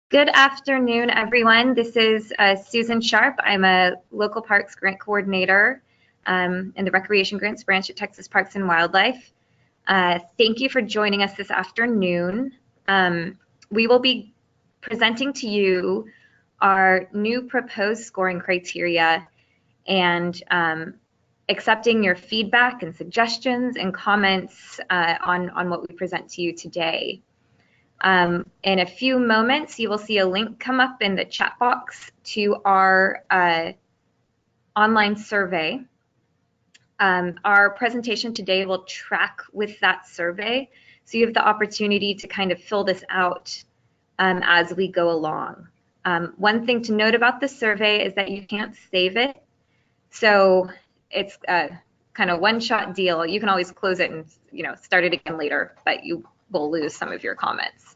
Good afternoon, everyone. This is Susan Sharp. I'm a local parks grant coordinator in the Recreation Grants branch at Texas Parks and Wildlife. Thank you for joining us this afternoon. We will be presenting to you our new proposed scoring criteria and accepting your feedback and suggestions and comments on what we present to you today. In a few moments, you will see a link come up in the chat box to our online survey. Our presentation today will track with that survey, so you have the opportunity to kind of fill this out as we go along. One thing to note about the survey is that you can't save it, so it's a kind of one-shot deal. You can always close it and start it again later, but you will lose some of your comments.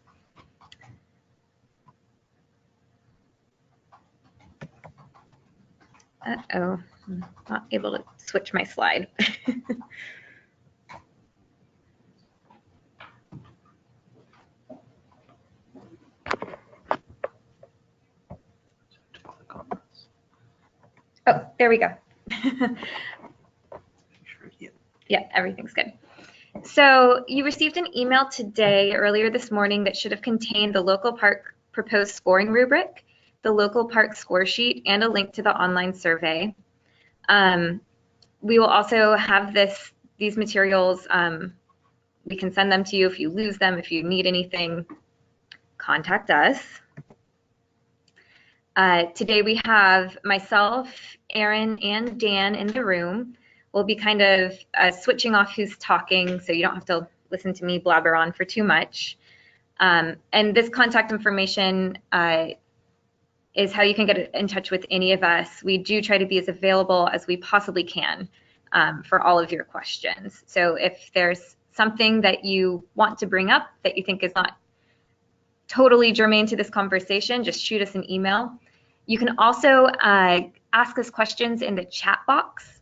Uh-oh, I'm not able to switch my slide. Oh, there we go. Yeah, everything's good. So you received an email today, earlier this morning, that should have contained the local park proposed scoring rubric, the local park score sheet, and a link to the online survey. We will also have these materials. We can send them to you if you lose them. If you need anything, contact us. Today we have myself, Erin, and Dan in the room. We'll be kind of switching off who's talking, so you don't have to listen to me blabber on for too much. And this contact information is how you can get in touch with any of us. We do try to be as available as we possibly can for all of your questions. So if there's something that you want to bring up that you think is not totally germane to this conversation, just shoot us an email. You can also ask us questions in the chat box.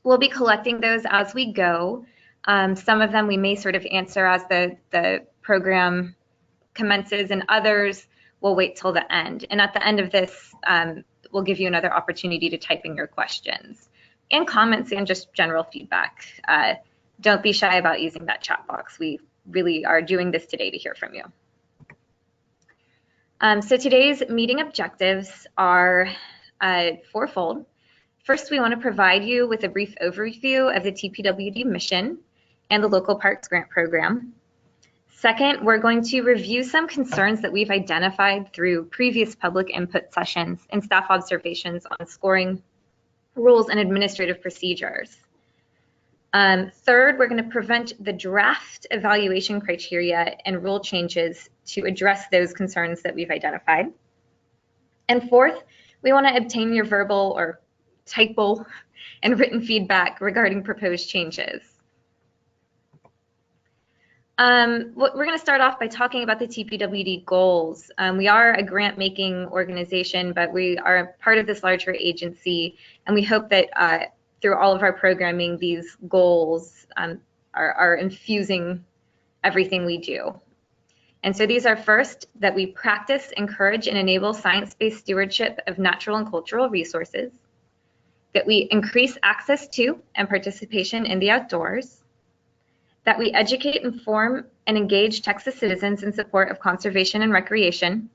We'll be collecting those as we go. Some of them we may sort of answer as the program commences, and others we'll wait till the end. And at the end of this, we'll give you another opportunity to type in your questions and comments and just general feedback. Don't be shy about using that chat box. We really are doing this today to hear from you. So today's meeting objectives are fourfold. First, we want to provide you with a brief overview of the TPWD mission and the Local Parks Grant Program. Second, we're going to review some concerns that we've identified through previous public input sessions and staff observations on scoring rules and administrative procedures. Third, we're going to present the draft evaluation criteria and rule changes to address those concerns that we've identified. And fourth, we want to obtain your verbal or typal and written feedback regarding proposed changes. We're going to start off by talking about the TPWD goals. We are a grant-making organization, but we are part of this larger agency, and we hope that through all of our programming, these goals are infusing everything we do. And so these are first, that we practice, encourage, and enable science-based stewardship of natural and cultural resources, that we increase access to and participation in the outdoors, that we educate, inform, and engage Texas citizens in support of conservation and recreation,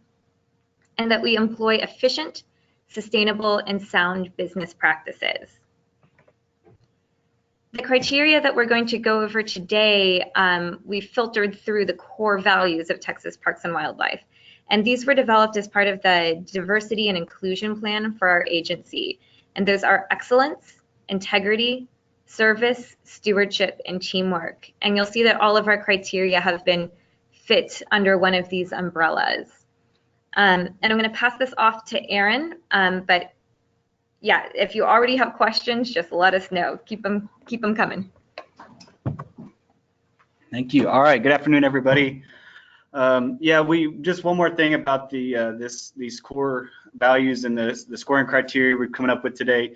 and that we employ efficient, sustainable, and sound business practices. The criteria that we're going to go over today, we filtered through the core values of Texas Parks and Wildlife. And these were developed as part of the diversity and inclusion plan for our agency. And those are excellence, integrity, service, stewardship, and teamwork. And you'll see that all of our criteria have been fit under one of these umbrellas. And I'm going to pass this off to Erin, but yeah, if you already have questions, just let us know. Keep them coming. Thank you. All right. Good afternoon, everybody. Yeah, we just one more thing about these core values and the scoring criteria we're coming up with today.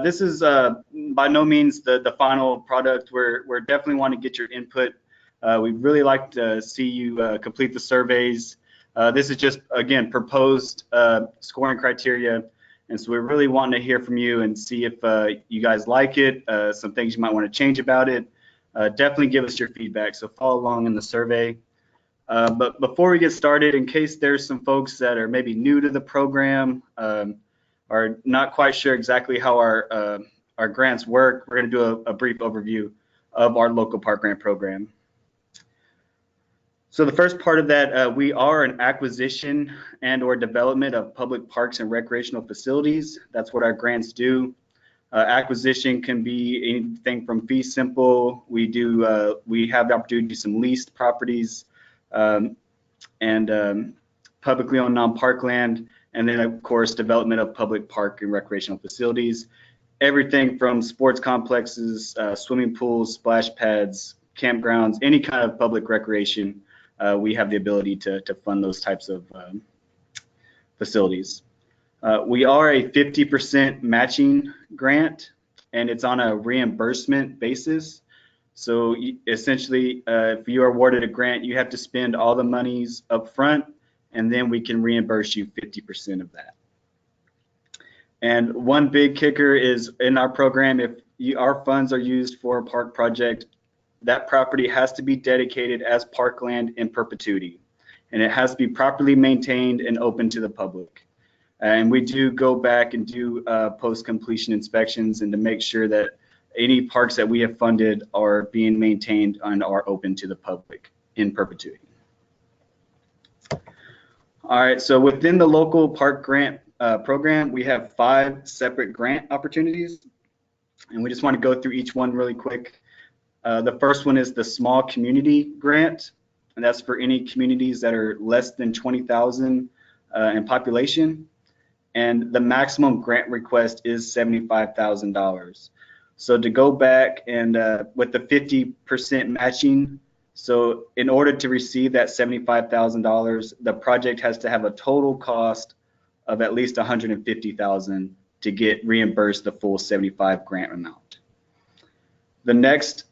This is by no means the final product. We're definitely want to get your input. We'd really like to see you complete the surveys. This is just, again, proposed scoring criteria. And so we're really wanting to hear from you and see if you guys like it, some things you might want to change about it. Definitely give us your feedback. So follow along in the survey. But before we get started, in case there's some folks that are maybe new to the program, are not quite sure exactly how our grants work, we're going to do a brief overview of our local park grant program. So the first part of that, we are an acquisition and or development of public parks and recreational facilities. That's what our grants do. Acquisition can be anything from fee simple. We have the opportunity to do some leased properties and publicly owned non-parkland, and then of course development of public park and recreational facilities. Everything from sports complexes, swimming pools, splash pads, campgrounds, any kind of public recreation. We have the ability to fund those types of facilities. We are a 50% matching grant, and it's on a reimbursement basis. So essentially, if you are awarded a grant, you have to spend all the monies up front, and then we can reimburse you 50% of that. And one big kicker is in our program, if our funds are used for a park project, that property has to be dedicated as parkland in perpetuity, and it has to be properly maintained and open to the public. And we do go back and do post-completion inspections and to make sure that any parks that we have funded are being maintained and are open to the public in perpetuity. All right, so within the local park grant program, we have 5 separate grant opportunities, and we just want to go through each one really quick. The first one is the small community grant, and that's for any communities that are less than 20,000 in population, and the maximum grant request is $75,000. So to go back and with the 50% matching, so in order to receive that $75,000, the project has to have a total cost of at least $150,000 to get reimbursed the full 75 grant amount. The next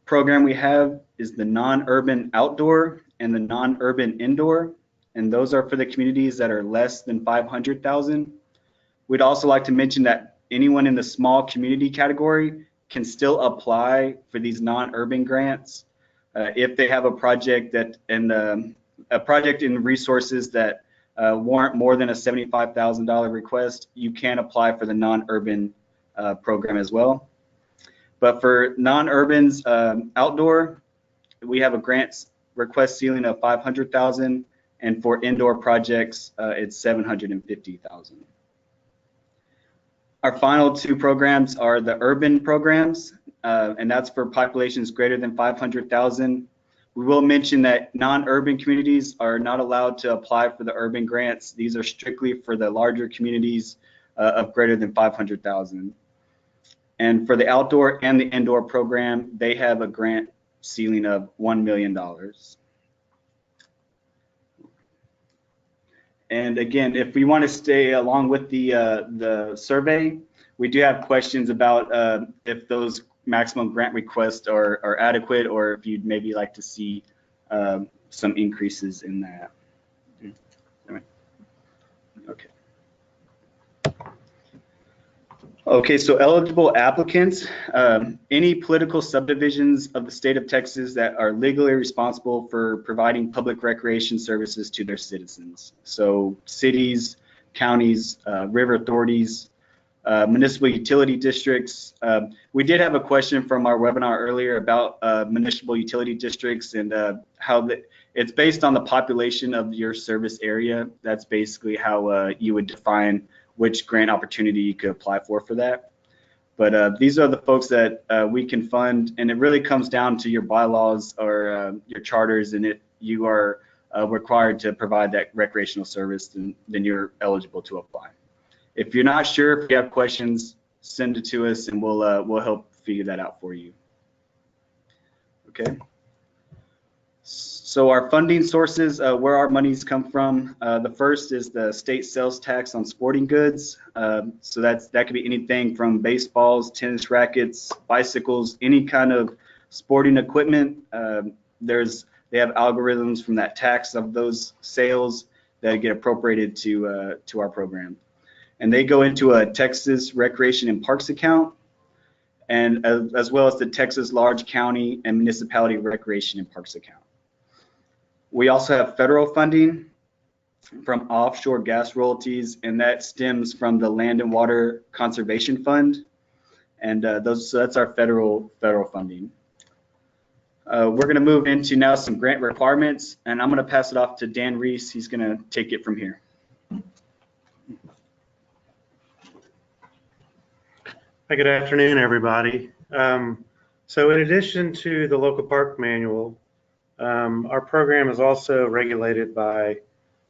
program we have is the non-urban outdoor and the non-urban indoor, and those are for the communities that are less than 500,000. We'd also like to mention that anyone in the small community category can still apply for these non-urban grants if they have a project that a project in resources that warrant more than a $75,000 request. You can apply for the non-urban program as well. But for non-urbans outdoor, we have a grant request ceiling of $500,000, and for indoor projects, it's $750,000. Our final 2 programs are the urban programs, and that's for populations greater than 500,000. We will mention that non-urban communities are not allowed to apply for the urban grants. These are strictly for the larger communities of greater than 500,000. And for the outdoor and the indoor program, they have a grant ceiling of $1 million. And again, if we want to stay along with the survey, we do have questions about if those maximum grant requests are adequate, or if you'd maybe like to see some increases in that. Okay. Okay, so eligible applicants, any political subdivisions of the state of Texas that are legally responsible for providing public recreation services to their citizens. So cities, counties, river authorities, municipal utility districts. We did have a question from our webinar earlier about municipal utility districts and how it's based on the population of your service area. That's basically how you would define which grant opportunity you could apply for that. But these are the folks that we can fund, and it really comes down to your bylaws or your charters, and you are required to provide that recreational service, then you're eligible to apply. If you're not sure, if you have questions, send it to us, and we'll help figure that out for you. Okay. So our funding sources, where our monies come from, the first is the state sales tax on sporting goods. So that could be anything from baseballs, tennis rackets, bicycles, any kind of sporting equipment. There's They have algorithms from that tax of those sales that get appropriated to our program. And they go into a Texas Recreation and Parks account, and as well as the Texas Large County and Municipality Recreation and Parks account. We also have federal funding from offshore gas royalties, and that stems from the Land and Water Conservation Fund, and so that's our federal funding. We're going to move into now some grant requirements, and I'm going to pass it off to Dan Reese. He's going to take it from here. Hi, good afternoon, everybody. So in addition to the local park manual, our program is also regulated by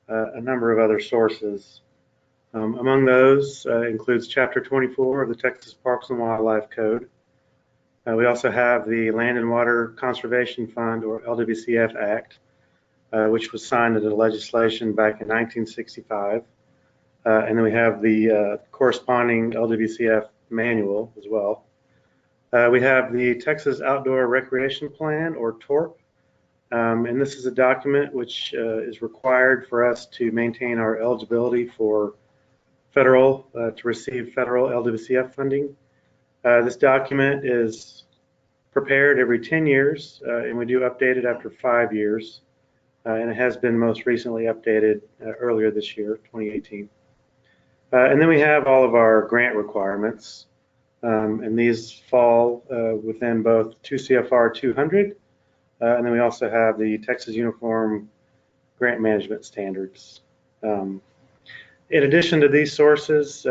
a number of other sources. Among those includes Chapter 24 of the Texas Parks and Wildlife Code. We also have the Land and Water Conservation Fund, or LWCF Act, which was signed into legislation back in 1965. And then we have the corresponding LWCF manual as well. We have the Texas Outdoor Recreation Plan, or TORP, and this is a document which is required for us to maintain our eligibility for to receive federal LWCF funding. This document is prepared every 10 years, and we do update it after 5 years, and it has been most recently updated earlier this year, 2018. And then we have all of our grant requirements, and these fall within both 2 CFR 200, and then we also have the Texas Uniform Grant Management Standards. In addition to these sources,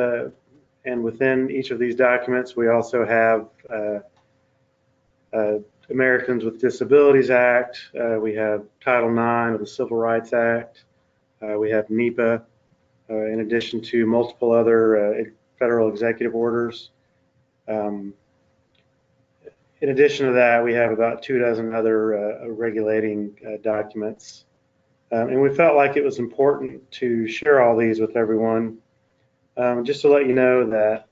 and within each of these documents, we also have Americans with Disabilities Act, we have Title IX of the Civil Rights Act, we have NEPA, in addition to multiple other federal executive orders. In addition to that, we have about 24 other regulating documents. And we felt like it was important to share all these with everyone, just to let you know that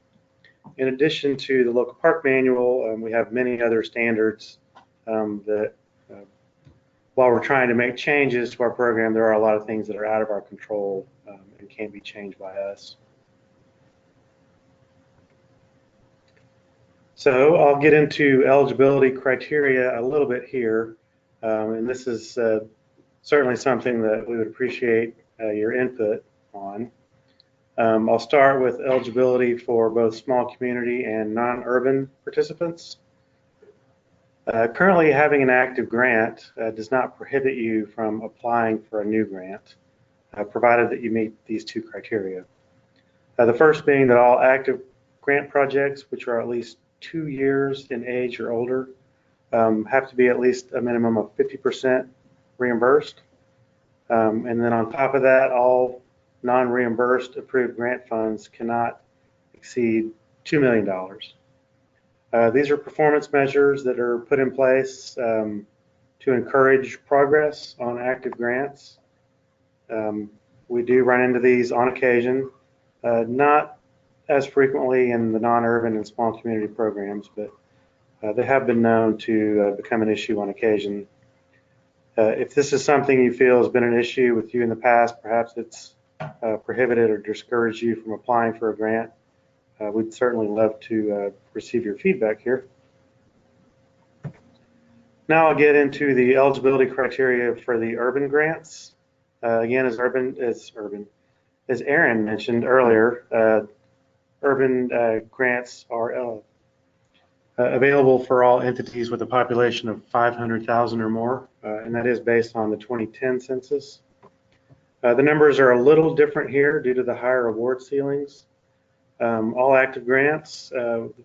in addition to the local park manual, we have many other standards that while we're trying to make changes to our program, there are a lot of things that are out of our control and can't be changed by us. So I'll get into eligibility criteria a little bit here, and this is certainly something that we would appreciate your input on. I'll start with eligibility for both small community and non-urban participants. Currently, having an active grant does not prohibit you from applying for a new grant, provided that you meet these 2 criteria. The first being that all active grant projects, which are at least 2 years in age or older, have to be at least a minimum of 50% reimbursed. And then on top of that, all non-reimbursed approved grant funds cannot exceed $2 million. These are performance measures that are put in place to encourage progress on active grants. We do run into these on occasion, not as frequently in the non-urban and small community programs, but they have been known to become an issue on occasion. If this is something you feel has been an issue with you in the past, perhaps it's prohibited or discouraged you from applying for a grant, we'd certainly love to receive your feedback here. Now I'll get into the eligibility criteria for the urban grants. Again, as Aaron mentioned earlier, urban grants are available for all entities with a population of 500,000 or more, and that is based on the 2010 census. The numbers are a little different here due to the higher award ceilings. All active grants,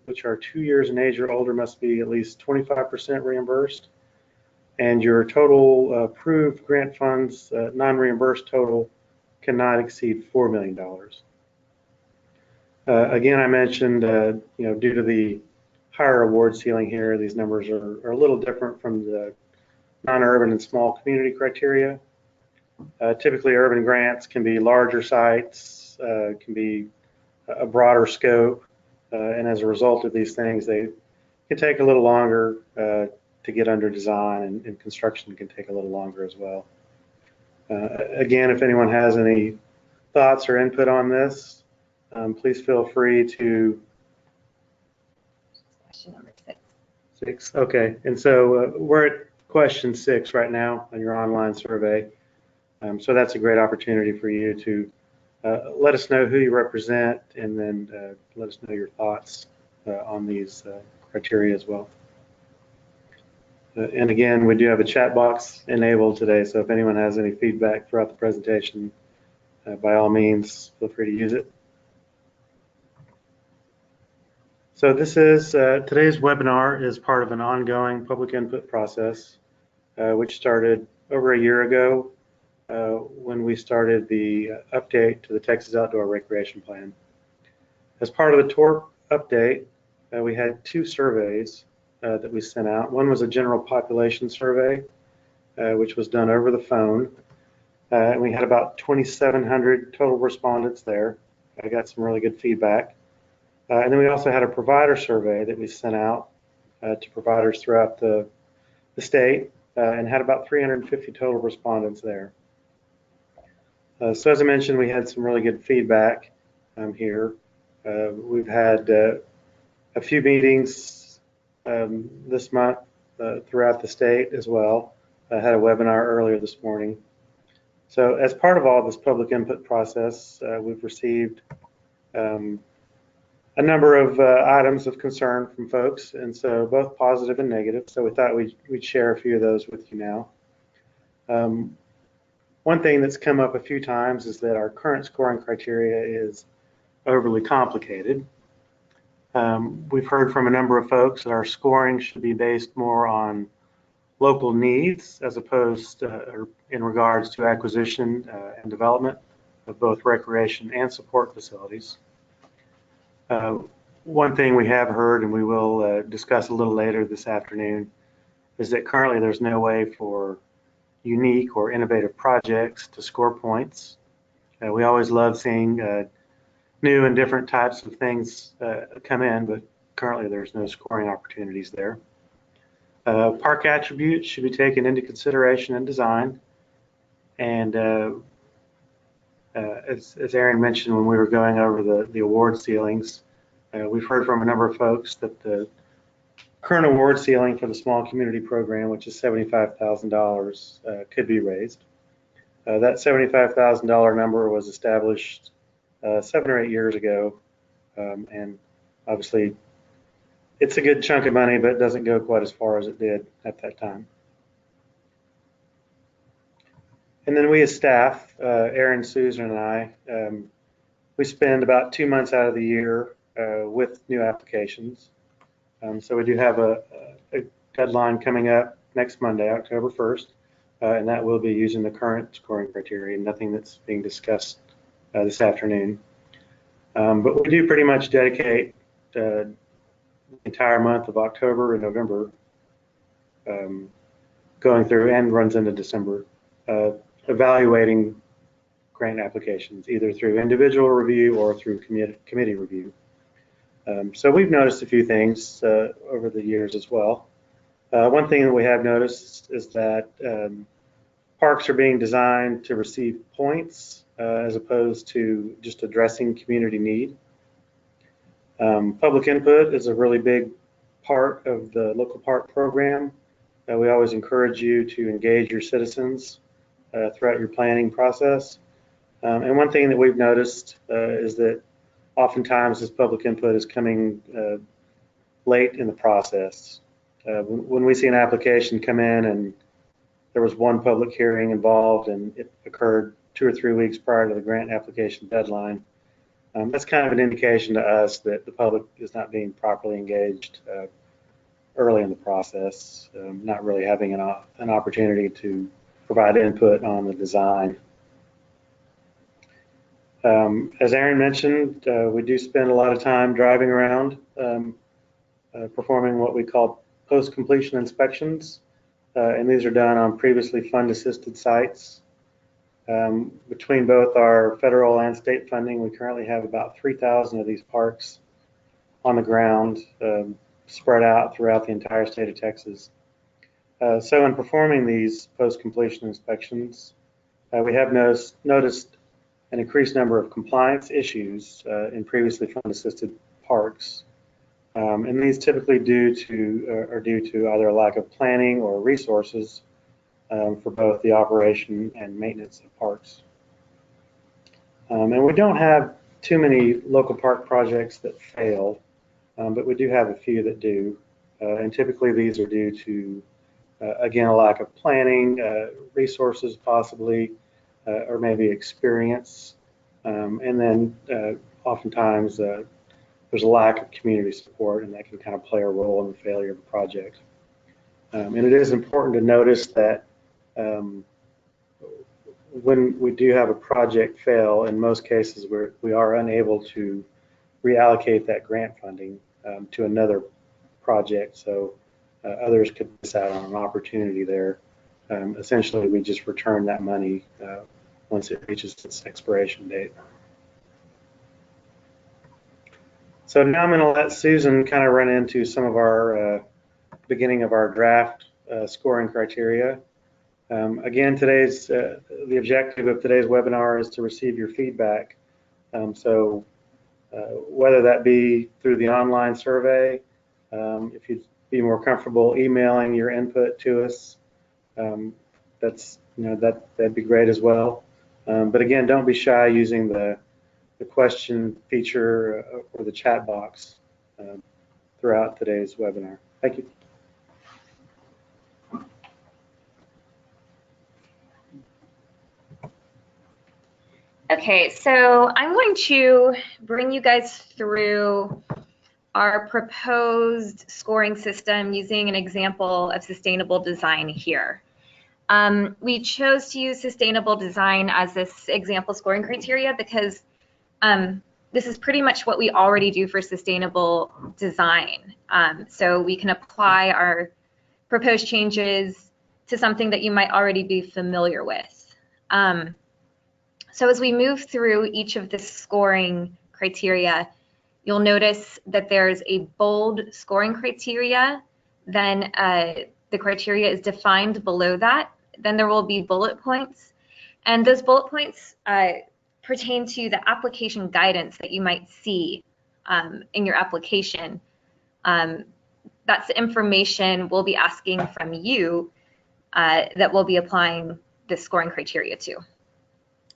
which are 2 years in age or older, must be at least 25% reimbursed, and your total approved grant funds, non-reimbursed total, cannot exceed $4 million. Again, I mentioned, due to the higher award ceiling here, these numbers are a little different from the non-urban and small community criteria. Typically, urban grants can be larger sites, can be a broader scope, and as a result of these things, they can take a little longer to get under design, and construction can take a little longer as well. Again, if anyone has any thoughts or input on this, please feel free to. Question number 6. 6, okay. And so we're at question 6 right now on your online survey. So that's a great opportunity for you to let us know who you represent, and then let us know your thoughts on these criteria as well. And again, we do have a chat box enabled today, so if anyone has any feedback throughout the presentation, by all means, feel free to use it. So this is, today's webinar is part of an ongoing public input process, which started over a year ago when we started the update to the Texas Outdoor Recreation Plan. As part of the TORP update, we had 2 surveys that we sent out. One was a general population survey, which was done over the phone. And we had about 2,700 total respondents there. I got some really good feedback. And then we also had a provider survey that we sent out to providers throughout the state, and had about 350 total respondents there. So as I mentioned, we had some really good feedback here. We've had a few meetings this month throughout the state as well. I had a webinar earlier this morning. So as part of all this public input process, we've received a number of items of concern from folks, and so both positive and negative. So we thought we'd share a few of those with you now. One thing that's come up a few times is that our current scoring criteria is overly complicated. We've heard from a number of folks that our scoring should be based more on local needs as opposed to, in regards to acquisition and development of both recreation and support facilities. One thing we have heard, and we will discuss a little later this afternoon, is that currently there's no way for unique or innovative projects to score points. We always love seeing new and different types of things come in, but currently there's no scoring opportunities there. Park attributes should be taken into consideration in design. And as Aaron mentioned when we were going over the award ceilings, we've heard from a number of folks that the current award ceiling for the small community program, which is $75,000, could be raised. That $75,000 number was established 7 or 8 years ago, and obviously it's a good chunk of money, but it doesn't go quite as far as it did at that time. And then we as staff, Aaron, Susan, and I, we spend about 2 months out of the year with new applications. So we do have a deadline coming up next Monday, October 1st, and that will be using the current scoring criteria, nothing that's being discussed this afternoon. But we do pretty much dedicate the entire month of October and November going through, and runs into December, evaluating grant applications, either through individual review or through committee review. So we've noticed a few things over the years as well. One thing that we have noticed is that parks are being designed to receive points as opposed to just addressing community need. Public input is a really big part of the local park program. We always encourage you to engage your citizens throughout your planning process. And one thing that we've noticed is that oftentimes this public input is coming late in the process. When we see an application come in and there was one public hearing involved and it occurred 2 or 3 weeks prior to the grant application deadline, that's kind of an indication to us that the public is not being properly engaged early in the process, not really having an opportunity to provide input on the design. As Aaron mentioned, we do spend a lot of time driving around performing what we call post-completion inspections, and these are done on previously fund-assisted sites. Between both our federal and state funding, we currently have about 3,000 of these parks on the ground, spread out throughout the entire state of Texas. So in performing these post-completion inspections, we have noticed an increased number of compliance issues in previously fund-assisted parks. And these typically are due to either a lack of planning or resources for both the operation and maintenance of parks. And we don't have too many local park projects that fail, but we do have a few that do. And typically these are due to, again, a lack of planning, resources possibly, or maybe experience. And then oftentimes there's a lack of community support, and that can kind of play a role in the failure of a project. And it is important to notice that when we do have a project fail, in most cases we are unable to reallocate that grant funding to another project, so others could miss out on an opportunity there. Essentially, we just return that money once it reaches its expiration date. So now I'm going to let Susan kind of run into some of our beginning of our draft scoring criteria. Again, the objective of today's webinar is to receive your feedback. So whether that be through the online survey, if you'd be more comfortable emailing your input to us, that'd be great as well. But again, don't be shy using the question feature or the chat box throughout today's webinar. Thank you. Okay, so I'm going to bring you guys through our proposed scoring system using an example of sustainable design here. We chose to use sustainable design as this example scoring criteria because this is pretty much what we already do for sustainable design. So we can apply our proposed changes to something that you might already be familiar with. So as we move through each of the scoring criteria, you'll notice that there's a bold scoring criteria, then the criteria is defined below that, then there will be bullet points, and those bullet points pertain to the application guidance that you might see in your application. That's the information we'll be asking from you that we'll be applying the scoring criteria to.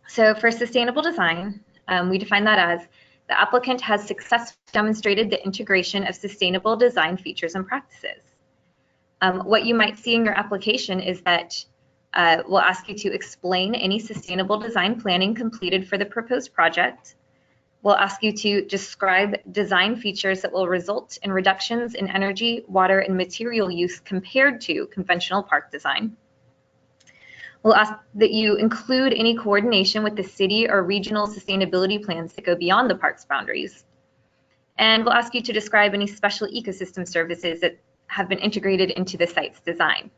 So for sustainable design, we define that as the applicant has successfully demonstrated the integration of sustainable design features and practices. What you might see in your application is that we'll ask you to explain any sustainable design planning completed for the proposed project. We'll ask you to describe design features that will result in reductions in energy, water, and material use compared to conventional park design. We'll ask that you include any coordination with the city or regional sustainability plans that go beyond the park's boundaries. And we'll ask you to describe any special ecosystem services that have been integrated into the site's design.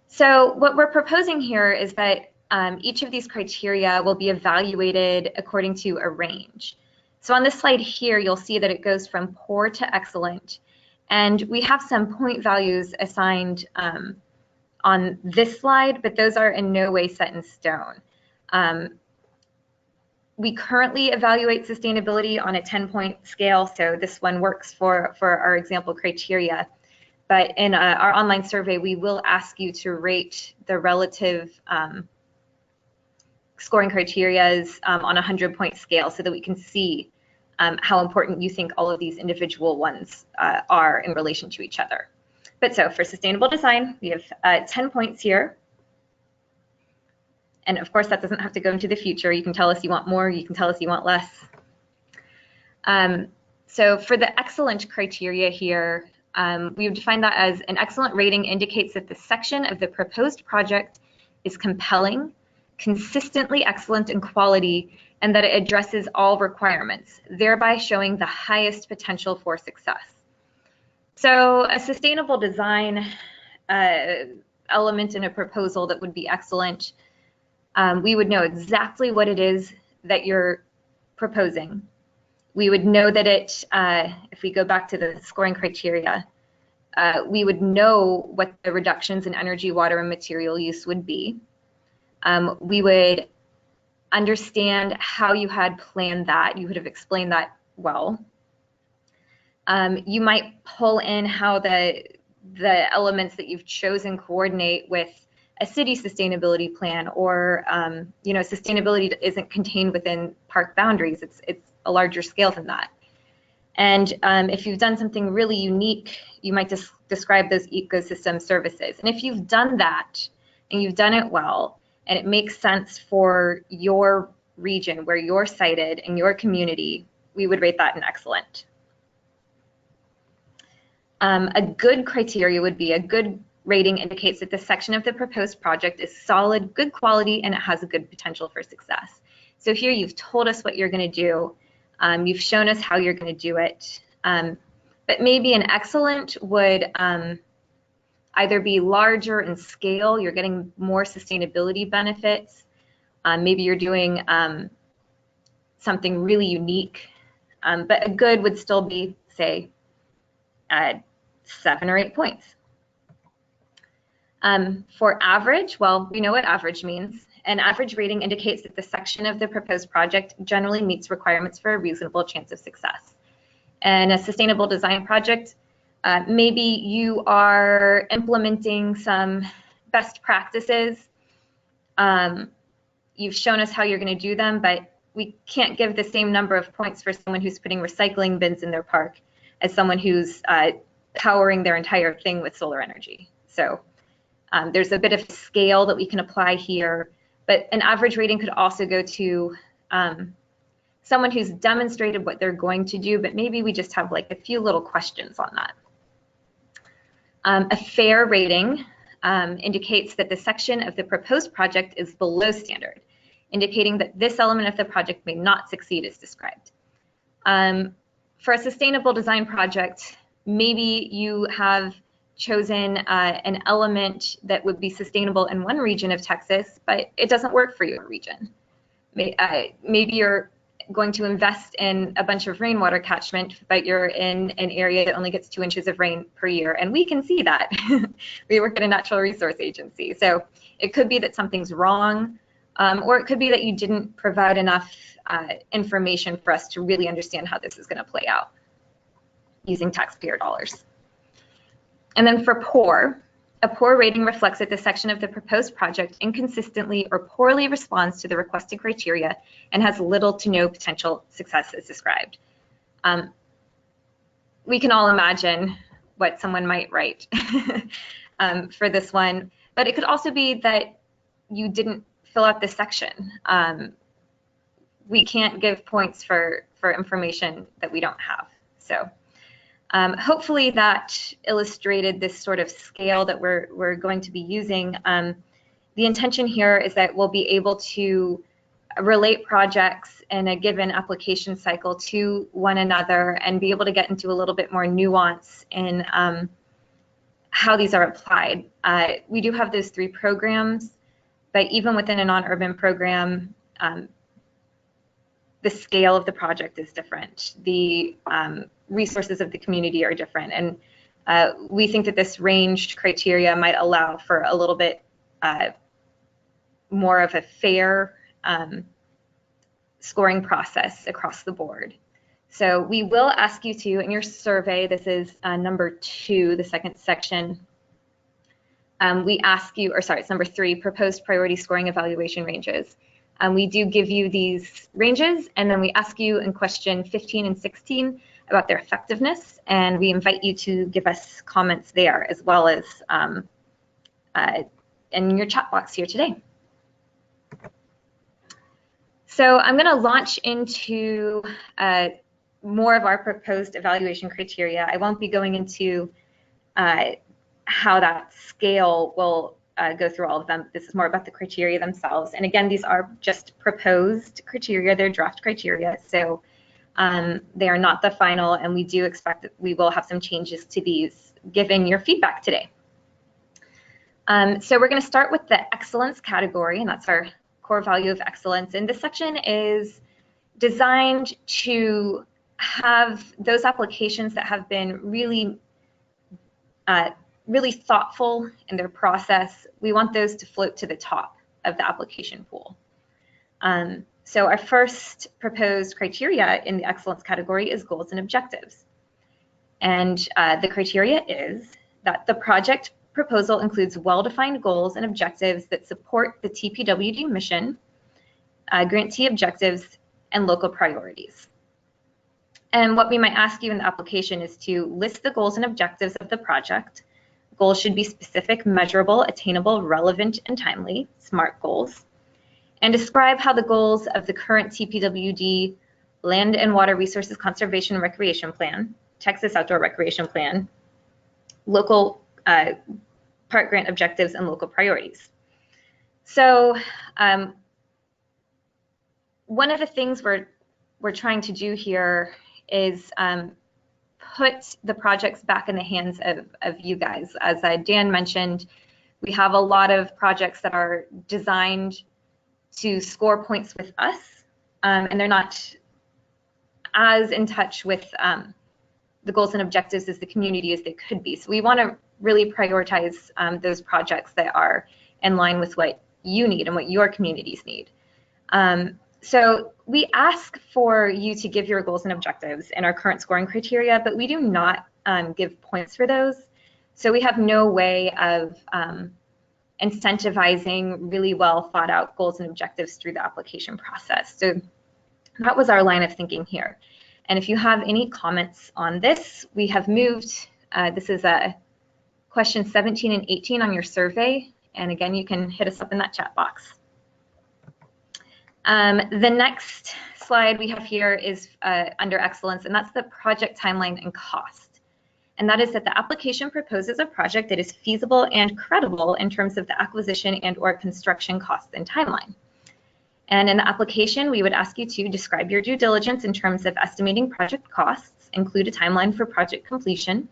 So what we're proposing here is that each of these criteria will be evaluated according to a range. So on this slide here, you'll see that it goes from poor to excellent. And we have some point values assigned on this slide, but those are in no way set in stone. We currently evaluate sustainability on a 10-point scale, so this one works for our example criteria. But in our online survey, we will ask you to rate the relative scoring criterias on a 100-point scale so that we can see how important you think all of these individual ones are in relation to each other. But so for sustainable design, we have 10 points here. And of course, that doesn't have to go into the future. You can tell us you want more, you can tell us you want less. So for the excellent criteria here, we've defined that as an excellent rating indicates that the section of the proposed project is compelling, consistently excellent in quality, and that it addresses all requirements, thereby showing the highest potential for success. So a sustainable design element in a proposal that would be excellent, we would know exactly what it is that you're proposing. We would know that if we go back to the scoring criteria, we would know what the reductions in energy, water, and material use would be. We would understand how you had planned that. You would have explained that well. You might pull in how the elements that you've chosen coordinate with a city sustainability plan, or sustainability isn't contained within park boundaries. It's a larger scale than that. And if you've done something really unique, you might just describe those ecosystem services. And if you've done that and you've done it well, and it makes sense for your region where you're sited and your community, we would rate that an excellent. A good criteria would be, a good rating indicates that the section of the proposed project is solid, good quality, and it has a good potential for success. So here you've told us what you're going to do. You've shown us how you're going to do it. But maybe an excellent would either be larger in scale, you're getting more sustainability benefits. Maybe you're doing something really unique. But a good would still be, say, 7 or 8 points. For average, well, we know what average means. An average rating indicates that the section of the proposed project generally meets requirements for a reasonable chance of success. And a sustainable design project, maybe you are implementing some best practices. You've shown us how you're going to do them, but we can't give the same number of points for someone who's putting recycling bins in their park as someone who's powering their entire thing with solar energy. So there's a bit of scale that we can apply here, but an average rating could also go to someone who's demonstrated what they're going to do, but maybe we just have like a few little questions on that. A fair rating indicates that the section of the proposed project is below standard, indicating that this element of the project may not succeed as described. For a sustainable design project, maybe you have chosen an element that would be sustainable in one region of Texas, but it doesn't work for your region. Maybe you're going to invest in a bunch of rainwater catchment, but you're in an area that only gets 2 inches of rain per year, and we can see that. We work at a natural resource agency. So it could be that something's wrong, or it could be that you didn't provide enough information for us to really understand how this is going to play out using taxpayer dollars. And then for poor, a poor rating reflects that the section of the proposed project inconsistently or poorly responds to the requested criteria and has little to no potential success as described. We can all imagine what someone might write for this one, but it could also be that you didn't fill out this section. We can't give points for information that we don't have. So hopefully that illustrated this sort of scale that we're going to be using. The intention here is that we'll be able to relate projects in a given application cycle to one another and be able to get into a little bit more nuance in how these are applied. We do have those 3 programs, but even within a non-urban program, the scale of the project is different. The resources of the community are different. And we think that this ranged criteria might allow for a little bit more of a fair scoring process across the board. So we will ask you to, in your survey, this is number 2, the second section, we ask you, or sorry, it's number 3, proposed priority scoring evaluation ranges. We do give you these ranges, and then we ask you in question 15 and 16 about their effectiveness, and we invite you to give us comments there, as well as in your chat box here today. So I'm going to launch into more of our proposed evaluation criteria. I won't be going into how that scale will go through all of them. This is more about the criteria themselves. And again, these are just proposed criteria. They're draft criteria. So they are not the final, and we do expect that we will have some changes to these given your feedback today. So we're going to start with the excellence category, and that's our core value of excellence. And this section is designed to have those applications that have been really really thoughtful in their process, we want those to float to the top of the application pool. So our first proposed criteria in the excellence category is goals and objectives. And the criteria is that the project proposal includes well-defined goals and objectives that support the TPWD mission, grantee objectives, and local priorities. And what we might ask you in the application is to list the goals and objectives of the project. Goals should be specific, measurable, attainable, relevant, and timely, SMART goals. And describe how the goals of the current TPWD Land and Water Resources Conservation and Recreation Plan, Texas Outdoor Recreation Plan, local park grant objectives, and local priorities. So one of the things we're trying to do here is put the projects back in the hands of you guys. As Dan mentioned, we have a lot of projects that are designed to score points with us, and they're not as in touch with the goals and objectives as the community as they could be. So we want to really prioritize those projects that are in line with what you need and what your communities need. So we ask for you to give your goals and objectives in our current scoring criteria, but we do not give points for those. So we have no way of incentivizing really well thought out goals and objectives through the application process. So that was our line of thinking here. And if you have any comments on this, we have moved, this is question 17 and 18 on your survey. And again, you can hit us up in that chat box. The next slide we have here is under excellence, and that's the project timeline and cost. And that is that the application proposes a project that is feasible and credible in terms of the acquisition and or construction costs and timeline. And in the application, we would ask you to describe your due diligence in terms of estimating project costs, include a timeline for project completion.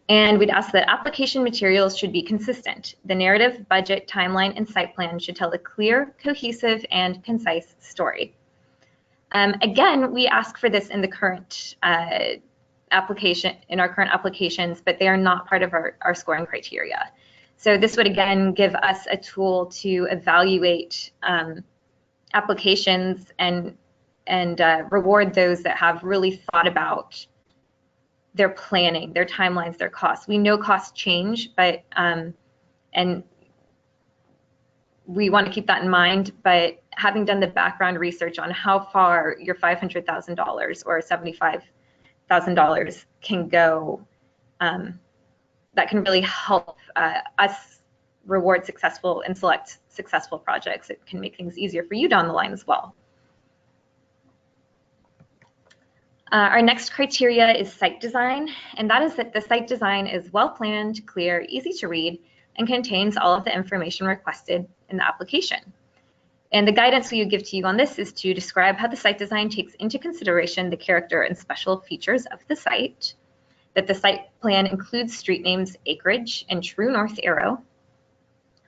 And we'd ask that application materials should be consistent. The narrative, budget, timeline, and site plan should tell a clear, cohesive, and concise story. Again, we ask for this in the current application, in our current applications, but they are not part of our scoring criteria. So this would again give us a tool to evaluate applications and reward those that have really thought about their planning, their timelines, their costs. We know costs change, but and we want to keep that in mind, but having done the background research on how far your $500,000 or $75,000 can go, that can really help us reward successful and select successful projects. It can make things easier for you down the line as well. Our next criteria is site design, and that is that the site design is well planned, clear, easy to read, and contains all of the information requested in the application. And the guidance we would give to you on this is to describe how the site design takes into consideration the character and special features of the site, that the site plan includes street names, acreage, and true north arrow,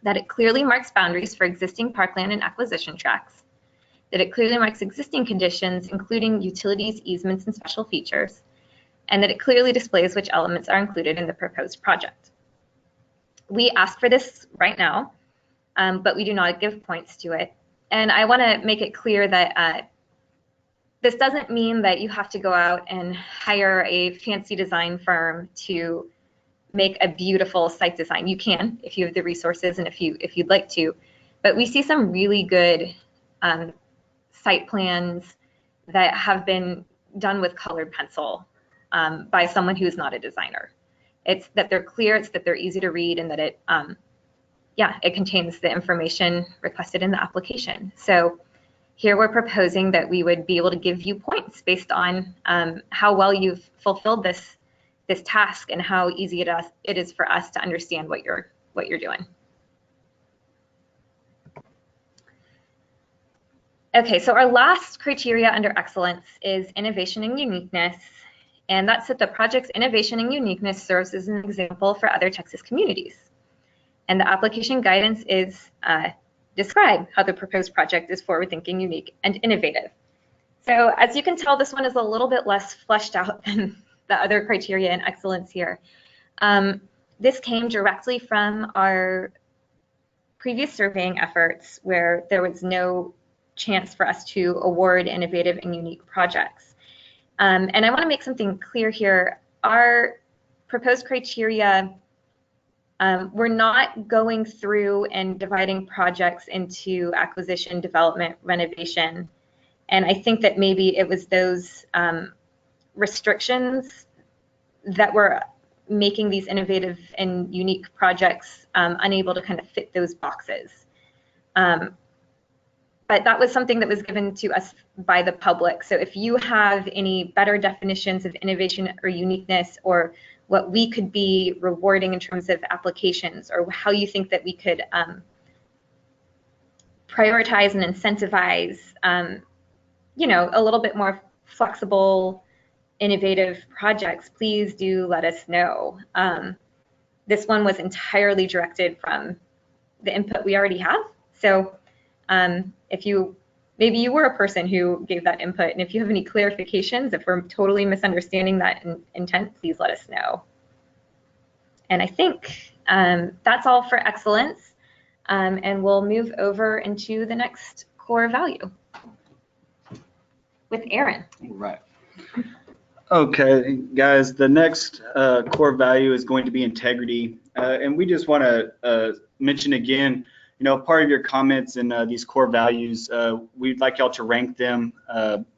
that it clearly marks boundaries for existing parkland and acquisition tracts, that it clearly marks existing conditions, including utilities, easements, and special features, and that it clearly displays which elements are included in the proposed project. We ask for this right now, but we do not give points to it. And I want to make it clear that this doesn't mean that you have to go out and hire a fancy design firm to make a beautiful site design. You can if you have the resources and if you'd like to, but we see some really good site plans that have been done with colored pencil by someone who's not a designer. It's that they're clear, it's that they're easy to read, and that it contains the information requested in the application. So here we're proposing that we would be able to give you points based on how well you've fulfilled this task and how easy it is for us to understand what you're doing. Okay, so our last criteria under excellence is innovation and uniqueness, and that's that the project's innovation and uniqueness serves as an example for other Texas communities. And the application guidance is describe how the proposed project is forward-thinking, unique, and innovative. So as you can tell, this one is a little bit less fleshed out than the other criteria and excellence here. This came directly from our previous surveying efforts where there was no chance for us to award innovative and unique projects. And I want to make something clear here. Our proposed criteria, we're not going through and dividing projects into acquisition, development, renovation. And I think that maybe it was those restrictions that were making these innovative and unique projects unable to kind of fit those boxes. But that was something that was given to us by the public. So if you have any better definitions of innovation or uniqueness, or what we could be rewarding in terms of applications, or how you think that we could prioritize and incentivize, you know, a little bit more flexible, innovative projects, please do let us know. This one was entirely directed from the input we already have. So if you, maybe you were a person who gave that input, and if you have any clarifications, if we're totally misunderstanding that intent, please let us know. And I think that's all for excellence. And we'll move over into the next core value with Aaron. Right. Okay, guys, the next core value is going to be integrity. And we just want to mention again, you know, part of your comments in these core values, we'd like y'all to rank them,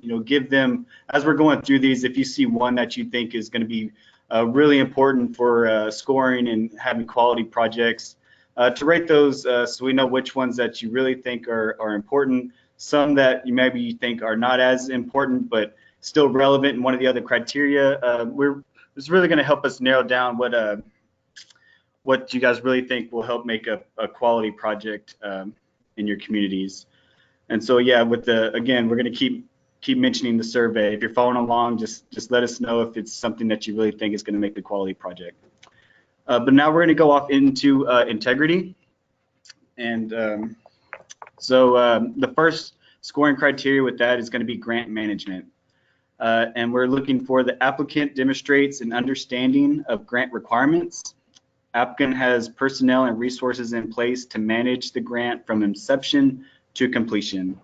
you know, give them, as we're going through these, if you see one that you think is going to be really important for scoring and having quality projects, to rate those so we know which ones that you really think are important, some that you maybe think are not as important but still relevant in one of the other criteria. It's really going to help us narrow down what you guys really think will help make a quality project in your communities. And so, yeah, with the, again, we're going to keep mentioning the survey. If you're following along, just let us know if it's something that you really think is going to make the quality project. But now we're going to go off into integrity. And so the first scoring criteria with that is going to be grant management. And we're looking for the applicant demonstrates an understanding of grant requirements. Applicant has personnel and resources in place to manage the grant from inception to completion.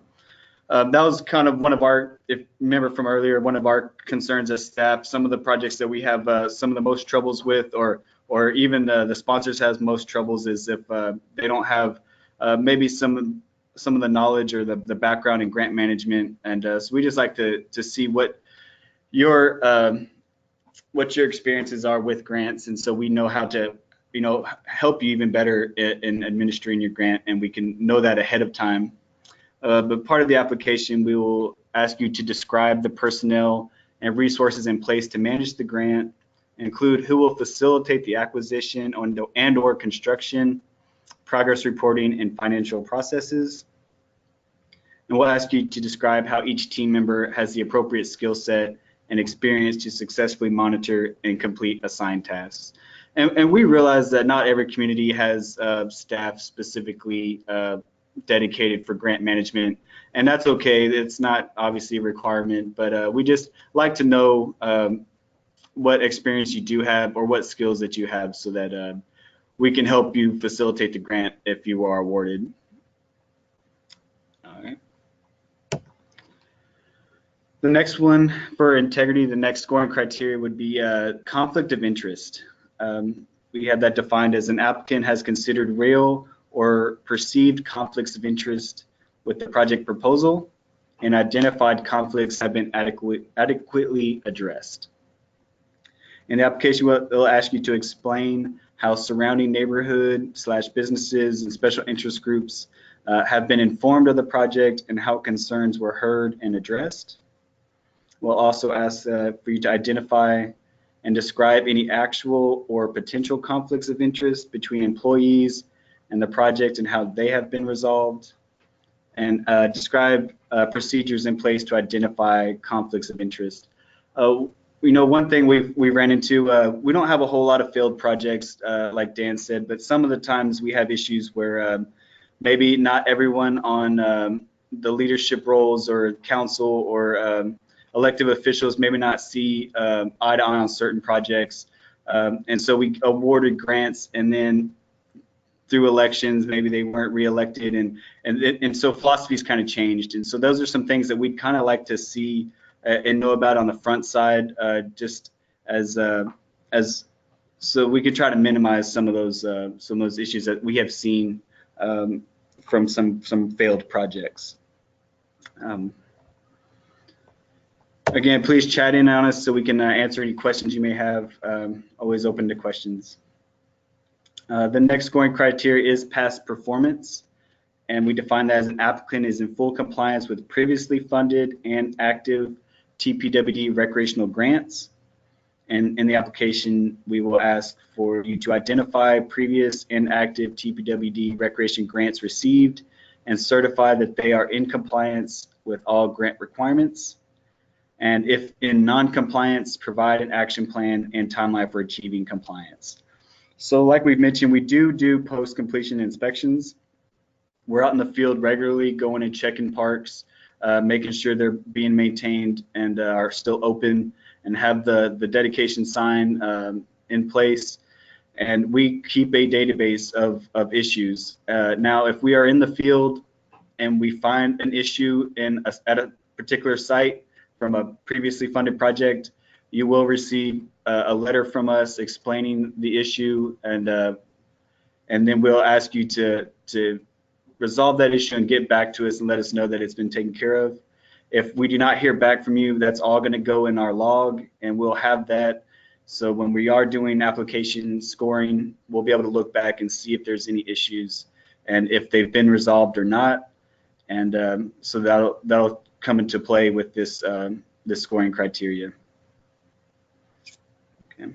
That was kind of one of our, if you remember from earlier, one of our concerns as staff. Some of the projects that we have some of the most troubles with, or even the sponsors has most troubles, is if they don't have maybe some of the knowledge or the background in grant management. And so we just like to see what your experiences are with grants, and so we know how to, you know, help you even better in administering your grant, and we can know that ahead of time. But part of the application, we will ask you to describe the personnel and resources in place to manage the grant, include who will facilitate the acquisition and/or construction, progress reporting, and financial processes. And we'll ask you to describe how each team member has the appropriate skill set and experience to successfully monitor and complete assigned tasks. And we realize that not every community has staff specifically dedicated for grant management, and that's okay. It's not obviously a requirement, but we just like to know what experience you do have or what skills that you have, so that we can help you facilitate the grant if you are awarded. All right. The next one for integrity, the next scoring criteria would be conflict of interest. We have that defined as an applicant has considered real or perceived conflicts of interest with the project proposal, and identified conflicts have been adequately addressed. In the application, they'll ask you to explain how surrounding neighborhood/businesses and special interest groups have been informed of the project and how concerns were heard and addressed. We'll also ask for you to identify and describe any actual or potential conflicts of interest between employees and the project and how they have been resolved, and describe procedures in place to identify conflicts of interest. You know, one thing we ran into, we don't have a whole lot of failed projects, like Dan said, but some of the times we have issues where maybe not everyone on the leadership roles or council or elective officials maybe not see eye to eye on certain projects. And so we awarded grants, and then through elections, maybe they weren't reelected, and so philosophy's kind of changed. And so those are some things that we'd kind of like to see and know about on the front side, just as so we could try to minimize some of those issues that we have seen from some failed projects. Again, please chat in on us so we can answer any questions you may have. Always open to questions. The next scoring criteria is past performance, and we define that as an applicant is in full compliance with previously funded and active TPWD recreational grants. And in the application, we will ask for you to identify previous and active TPWD recreation grants received and certify that they are in compliance with all grant requirements. And if in non-compliance, provide an action plan and timeline for achieving compliance. So like we've mentioned, we do post-completion inspections. We're out in the field regularly, going and checking parks, making sure they're being maintained and are still open and have the dedication sign in place. And we keep a database of issues. Now, if we are in the field and we find an issue at a particular site from a previously funded project, you will receive a letter from us explaining the issue, and then we'll ask you to resolve that issue and get back to us and let us know that it's been taken care of. If we do not hear back from you, that's all going to go in our log, and we'll have that. So when we are doing application scoring, we'll be able to look back and see if there's any issues and if they've been resolved or not. And so that'll come into play with this this scoring criteria. Okay.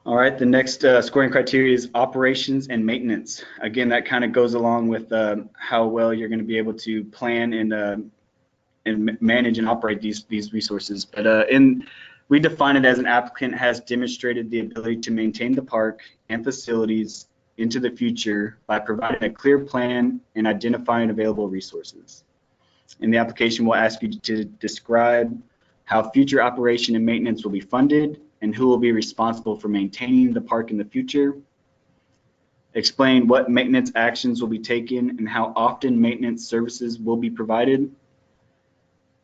All right, the next scoring criteria is operations and maintenance. Again, that kind of goes along with how well you're going to be able to plan and manage and operate these resources. But we define it as an applicant has demonstrated the ability to maintain the park and facilities into the future by providing a clear plan and identifying available resources. In the application, we'll ask you to describe how future operation and maintenance will be funded and who will be responsible for maintaining the park in the future. Explain what maintenance actions will be taken and how often maintenance services will be provided.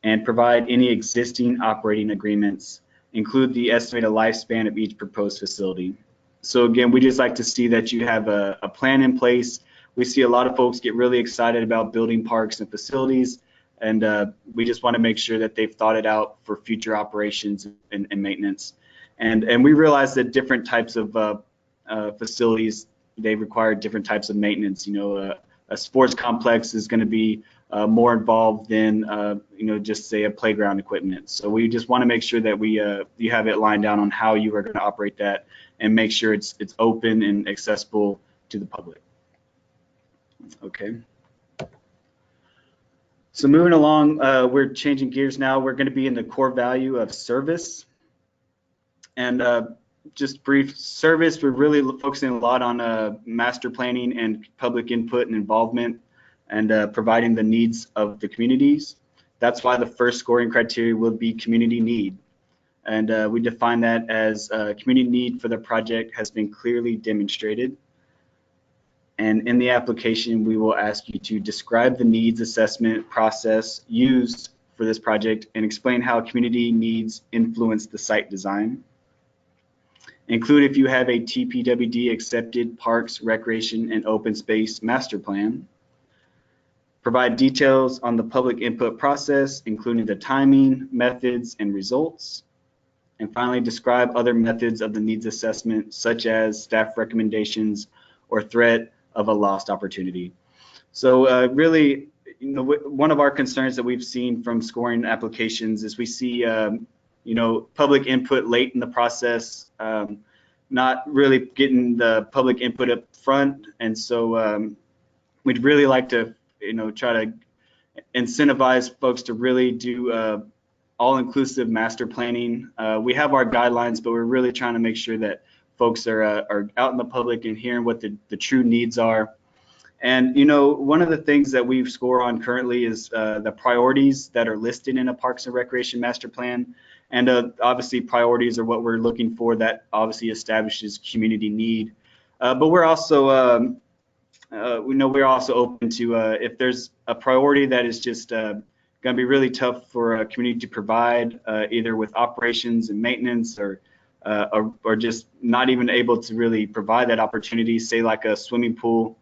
And provide any existing operating agreements. Include the estimated lifespan of each proposed facility. So again, we just like to see that you have a plan in place. We see a lot of folks get really excited about building parks and facilities, and we just want to make sure that they've thought it out for future operations and maintenance. And we realize that different types of facilities, they require different types of maintenance. You know, a sports complex is going to be more involved than just say a playground equipment. So we just want to make sure that you have it lined down on how you are going to operate that and make sure it's open and accessible to the public. Okay. So moving along, we're changing gears now. We're going to be in the core value of service. And just brief service, we're really focusing a lot on master planning and public input and involvement and providing the needs of the communities. That's why the first scoring criteria will be community need. And we define that as community need for the project has been clearly demonstrated. And in the application, we will ask you to describe the needs assessment process used for this project and explain how community needs influence the site design. Include if you have a TPWD accepted parks, recreation, and open space master plan. Provide details on the public input process, including the timing, methods, and results. And finally, describe other methods of the needs assessment, such as staff recommendations or threat of a lost opportunity. So really, one of our concerns that we've seen from scoring applications is we see public input late in the process, not really getting the public input up front. And so we'd really like to, try to incentivize folks to really do all-inclusive master planning. We have our guidelines, but we're really trying to make sure that folks are out in the public and hearing what the true needs are. And you know, one of the things that we score on currently is the priorities that are listed in a Parks and Recreation Master Plan. And obviously priorities are what we're looking for, that obviously establishes community need. But we're also, we know we're also open to if there's a priority that is just going to be really tough for a community to provide, either with operations and maintenance, or just not even able to really provide that opportunity, say like a swimming pool.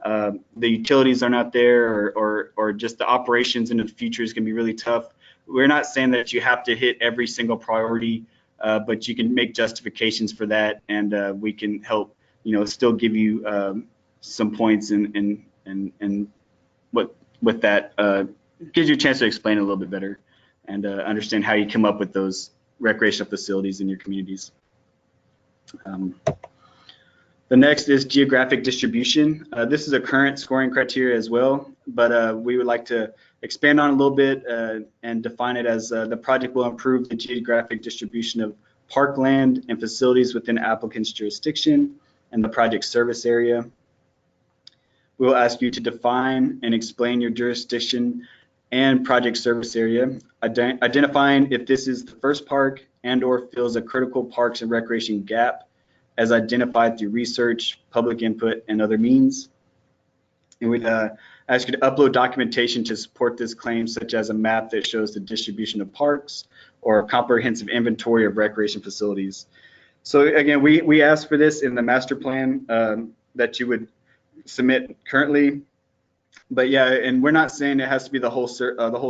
The utilities are not there, or just the operations into the future is going to be really tough. We're not saying that you have to hit every single priority, but you can make justifications for that, and we can help, you know, still give you some points, and what with that gives you a chance to explain it a little bit better and understand how you come up with those recreational facilities in your communities. The next is geographic distribution. This is a current scoring criteria as well, but we would like to expand on it a little bit and define it as the project will improve the geographic distribution of parkland and facilities within the applicant's jurisdiction and the project service area. We will ask you to define and explain your jurisdiction and project service area, identifying if this is the first park and/or fills a critical parks and recreation gap as identified through research, public input, and other means. And we'd ask you to upload documentation to support this claim, such as a map that shows the distribution of parks or a comprehensive inventory of recreation facilities. So again, we asked for this in the master plan that you would submit currently. But yeah, and we're not saying it has to be the whole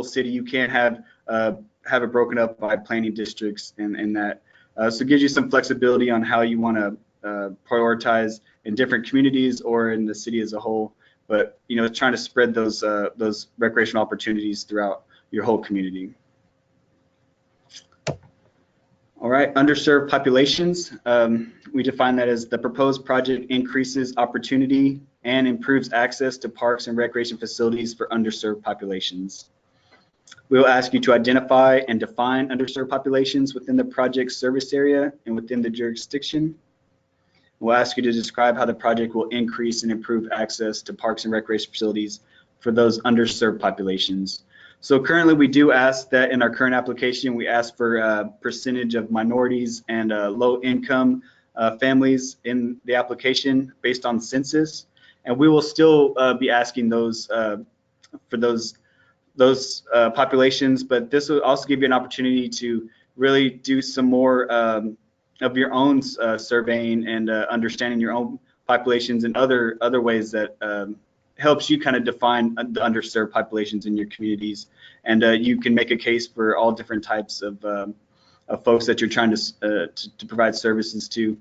city. You can have it broken up by planning districts and that. So it gives you some flexibility on how you want to prioritize in different communities or in the city as a whole. But you know, trying to spread those recreational opportunities throughout your whole community. All right, underserved populations. We define that as the proposed project increases opportunity and improves access to parks and recreation facilities for underserved populations. We will ask you to identify and define underserved populations within the project service area and within the jurisdiction. We'll ask you to describe how the project will increase and improve access to parks and recreation facilities for those underserved populations. So currently we do ask that in our current application, we ask for a percentage of minorities and low income families in the application based on census. And we will still be asking those for those populations, but this will also give you an opportunity to really do some more of your own surveying and understanding your own populations and other ways that helps you kind of define the underserved populations in your communities. And you can make a case for all different types of folks that you're trying to provide services to.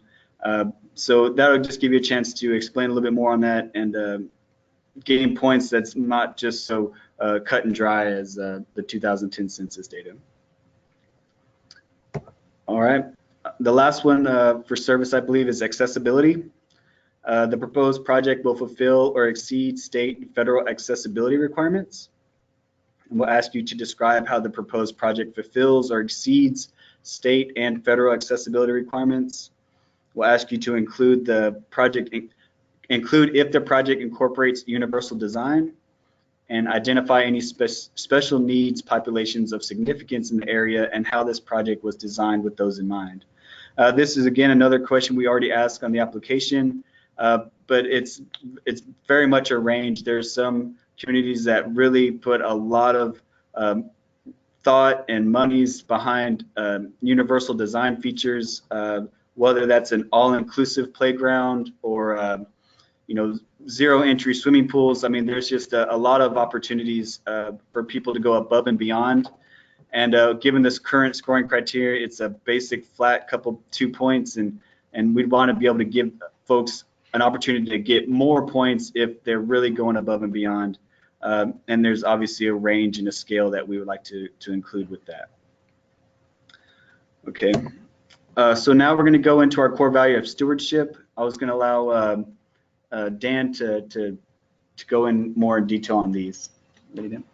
So that would just give you a chance to explain a little bit more on that and getting points that's not just so cut and dry as the 2010 census data. All right, the last one for service, I believe, is accessibility. The proposed project will fulfill or exceed state and federal accessibility requirements. And we'll ask you to describe how the proposed project fulfills or exceeds state and federal accessibility requirements. We'll ask you to include the project, if the project incorporates universal design, and identify any special needs populations of significance in the area and how this project was designed with those in mind. This is again another question we already asked on the application, but it's very much a range. There's some communities that really put a lot of thought and monies behind universal design features, whether that's an all-inclusive playground or you know, zero entry swimming pools. I mean, there's just a lot of opportunities for people to go above and beyond. And given this current scoring criteria, it's a basic flat 2 points, and we'd want to be able to give folks an opportunity to get more points if they're really going above and beyond. And there's obviously a range and a scale that we would like to include with that. Okay, so now we're going to go into our core value of stewardship. I was going to allow Dan to go in more detail on these. Ready, Dan?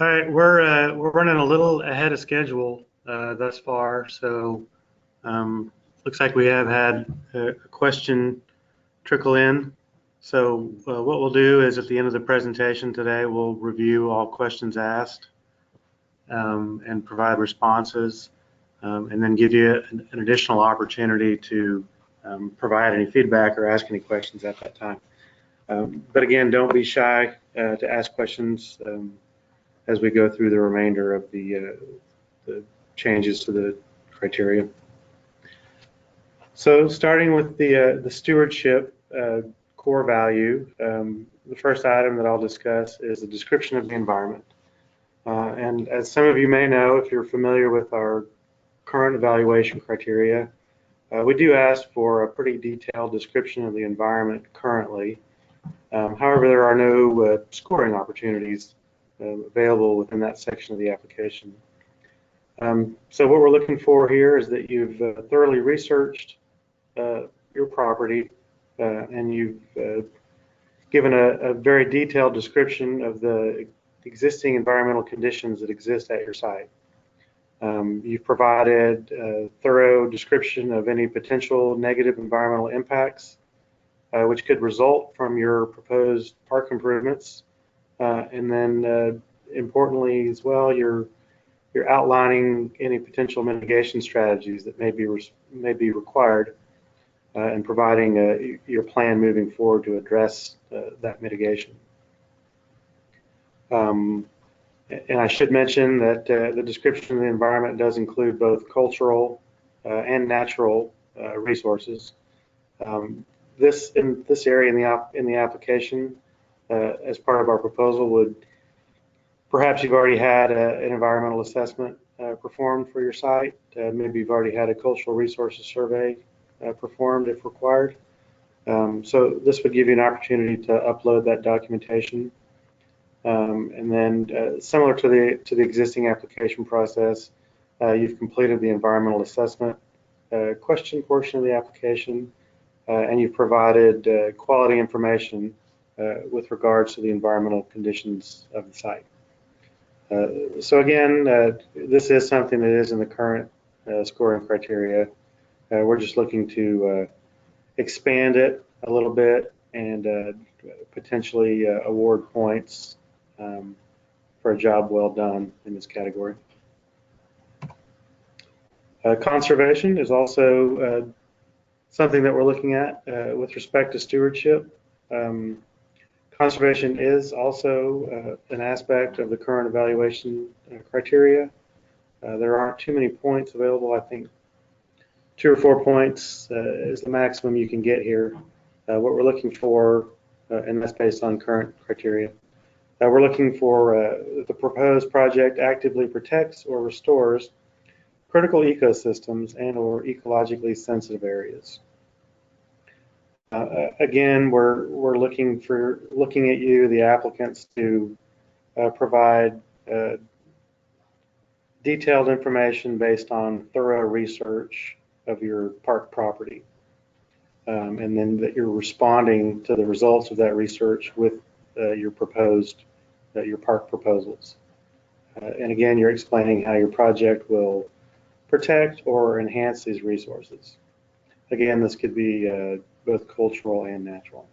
All right, we're running a little ahead of schedule thus far, so Looks like we have had a question trickle in. So what we'll do is at the end of the presentation today, we'll review all questions asked and provide responses, and then give you an additional opportunity to provide any feedback or ask any questions at that time. But again, don't be shy to ask questions as we go through the remainder of the changes to the criteria. So starting with the stewardship core value, the first item that I'll discuss is a description of the environment. And as some of you may know, if you're familiar with our current evaluation criteria, we do ask for a pretty detailed description of the environment currently. However, there are no scoring opportunities available within that section of the application. So what we're looking for here is that you've thoroughly researched your property and you've given a very detailed description of the existing environmental conditions that exist at your site. You've provided a thorough description of any potential negative environmental impacts which could result from your proposed park improvements. And then importantly as well, you're outlining any potential mitigation strategies that may be required and providing your plan moving forward to address that mitigation. And I should mention that the description of the environment does include both cultural and natural resources. In this area in the application, as part of our proposal, would perhaps you've already had an environmental assessment performed for your site. Maybe you've already had a cultural resources survey performed if required. So this would give you an opportunity to upload that documentation. And then similar to the existing application process, you've completed the environmental assessment question portion of the application, and you've provided quality information with regards to the environmental conditions of the site. So again, this is something that is in the current scoring criteria. We're just looking to expand it a little bit and potentially award points for a job well done in this category. Conservation is also something that we're looking at with respect to stewardship. Conservation is also an aspect of the current evaluation criteria. There aren't too many points available. I think 2 or 4 points is the maximum you can get here. What we're looking for, and that's based on current criteria, we're looking for the proposed project actively protects or restores critical ecosystems and or ecologically sensitive areas. Again, we're looking at you, the applicants, to provide detailed information based on thorough research of your park property, and then that you're responding to the results of that research with your park proposals. And again, you're explaining how your project will protect or enhance these resources. Again, this could be both cultural and natural.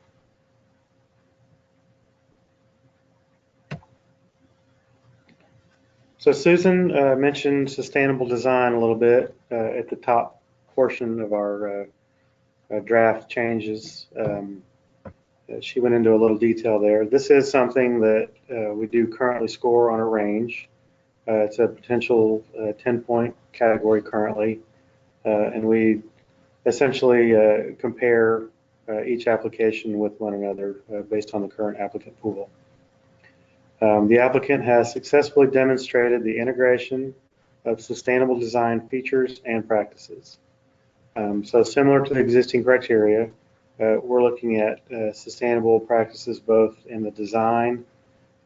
So Susan mentioned sustainable design a little bit at the top portion of our draft changes. She went into a little detail there. This is something that we do currently score on a range. It's a potential 10-point category currently, and we essentially compare each application with one another based on the current applicant pool. The applicant has successfully demonstrated the integration of sustainable design features and practices. So similar to the existing criteria, we're looking at sustainable practices both in the design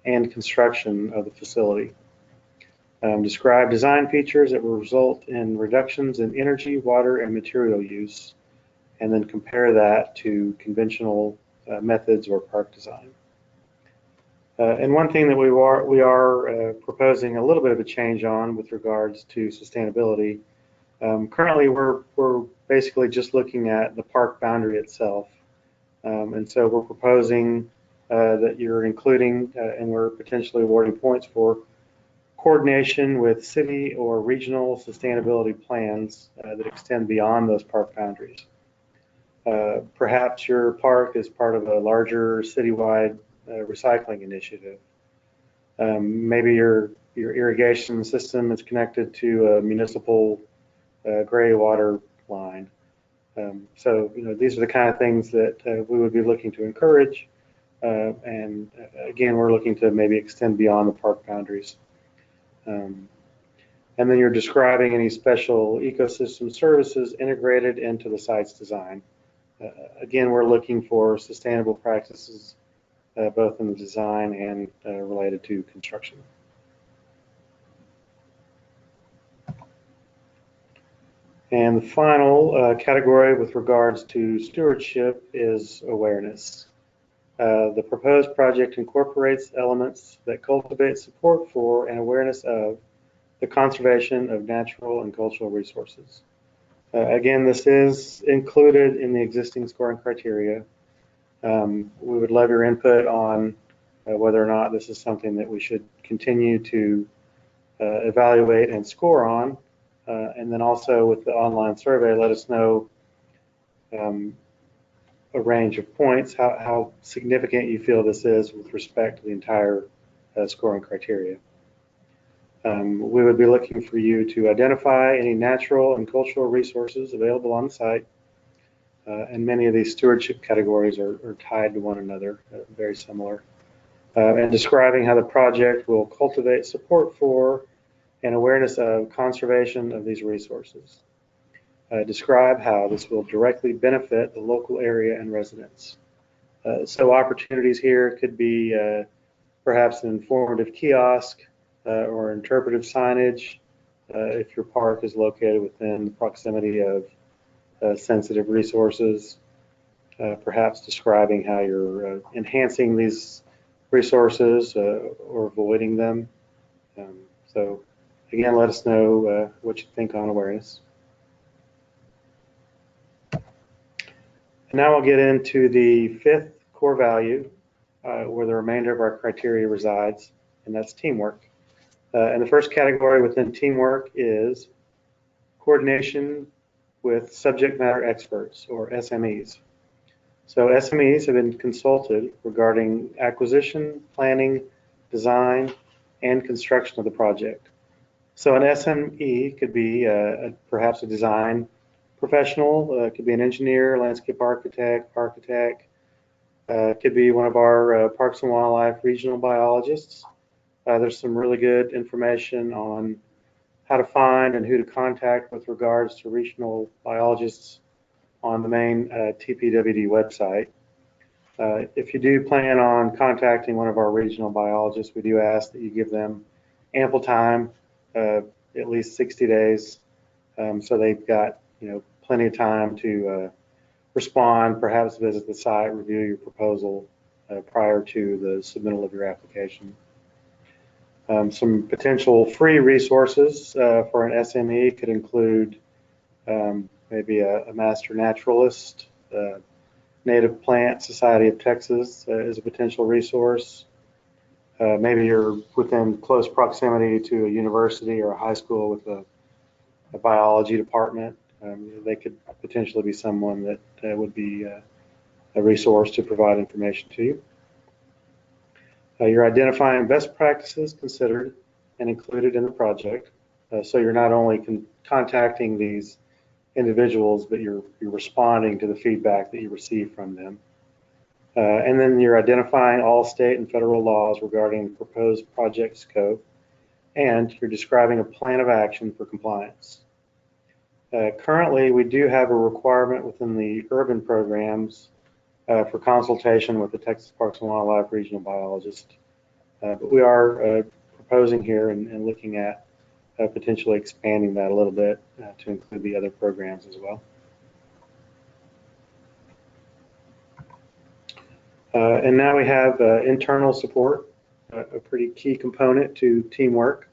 and construction of the facility. Describe design features that will result in reductions in energy, water, and material use, and then compare that to conventional methods or park design. And one thing that we are proposing a little bit of a change on with regards to sustainability Currently, we're basically just looking at the park boundary itself. And so we're proposing that you're including, and we're potentially awarding points for coordination with city or regional sustainability plans that extend beyond those park boundaries. Perhaps your park is part of a larger citywide recycling initiative. Maybe your irrigation system is connected to a municipal gray water line. So, these are the kind of things that we would be looking to encourage. And again, we're looking to maybe extend beyond the park boundaries. And then you're describing any special ecosystem services integrated into the site's design. Again, we're looking for sustainable practices, both in the design and related to construction. And the final category with regards to stewardship is awareness. The proposed project incorporates elements that cultivate support for and awareness of the conservation of natural and cultural resources. Again, this is included in the existing scoring criteria. We would love your input on whether or not this is something that we should continue to evaluate and score on. And then also with the online survey, let us know a range of points, how significant you feel this is with respect to the entire scoring criteria. We would be looking for you to identify any natural and cultural resources available on the site. And many of these stewardship categories are tied to one another, very similar. And describing how the project will cultivate support for and awareness of conservation of these resources. Describe how this will directly benefit the local area and residents. So opportunities here could be perhaps an informative kiosk or interpretive signage if your park is located within the proximity of sensitive resources, perhaps describing how you're enhancing these resources or avoiding them. So again, let us know what you think on awareness. And now we'll get into the fifth core value, where the remainder of our criteria resides, and that's teamwork. And the first category within teamwork is coordination with subject matter experts, or SMEs. So SMEs have been consulted regarding acquisition, planning, design, and construction of the project. So an SME could be perhaps a design professional, could be an engineer, landscape architect, could be one of our Parks and Wildlife regional biologists. There's some really good information on how to find and who to contact with regards to regional biologists on the main TPWD website. If you do plan on contacting one of our regional biologists, we do ask that you give them ample time, at least 60 days, so they've got plenty of time to respond, perhaps visit the site, review your proposal prior to the submittal of your application. Some potential free resources for an SME could include maybe a master naturalist, Native Plant Society of Texas is a potential resource. Maybe you're within close proximity to a university or a high school with a biology department. They could potentially be someone that would be a resource to provide information to you. You're identifying best practices considered and included in the project. So you're not only contacting these individuals, but you're responding to the feedback that you receive from them. And then you're identifying all state and federal laws regarding proposed project scope, and you're describing a plan of action for compliance. Currently, we do have a requirement within the urban programs for consultation with the Texas Parks and Wildlife regional biologist. But we are proposing here and looking at potentially expanding that a little bit to include the other programs as well. And now we have internal support, a pretty key component to teamwork.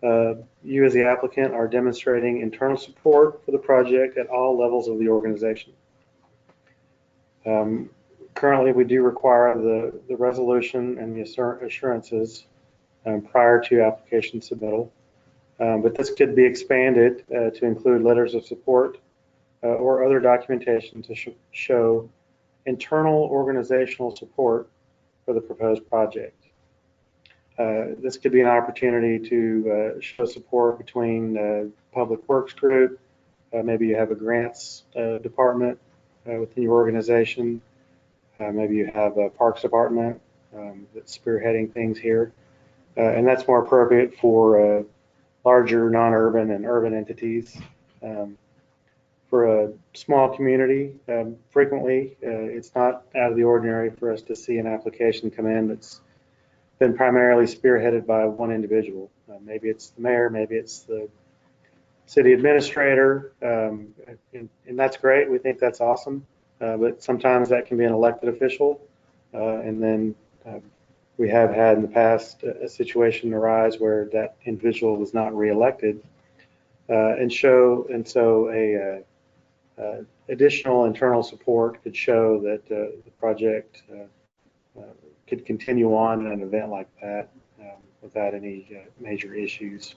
You as the applicant are demonstrating internal support for the project at all levels of the organization. Currently, we do require the resolution and the assurances prior to application submittal, but this could be expanded to include letters of support or other documentation to show internal organizational support for the proposed project. This could be an opportunity to show support between Public Works Group, maybe you have a grants department within your organization, maybe you have a Parks Department that's spearheading things here, and that's more appropriate for larger non-urban and urban entities. For a small community, frequently it's not out of the ordinary for us to see an application come in that's been primarily spearheaded by one individual. Maybe it's the mayor, maybe it's the city administrator, and that's great. We think that's awesome, but sometimes that can be an elected official, and then we have had in the past a situation arise where that individual was not reelected, and so additional internal support could show that the project could continue on in an event like that without any major issues.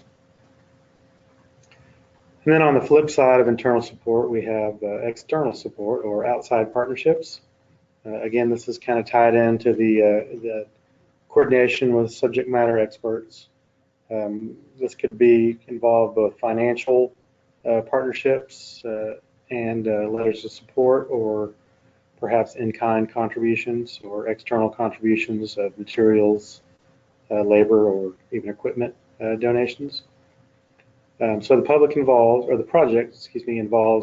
And then on the flip side of internal support, we have external support or outside partnerships. Again, this is kind of tied into the coordination with subject matter experts. This could involve both financial partnerships and letters of support, or perhaps in-kind contributions or external contributions of materials, labor, or even equipment donations. So the project involves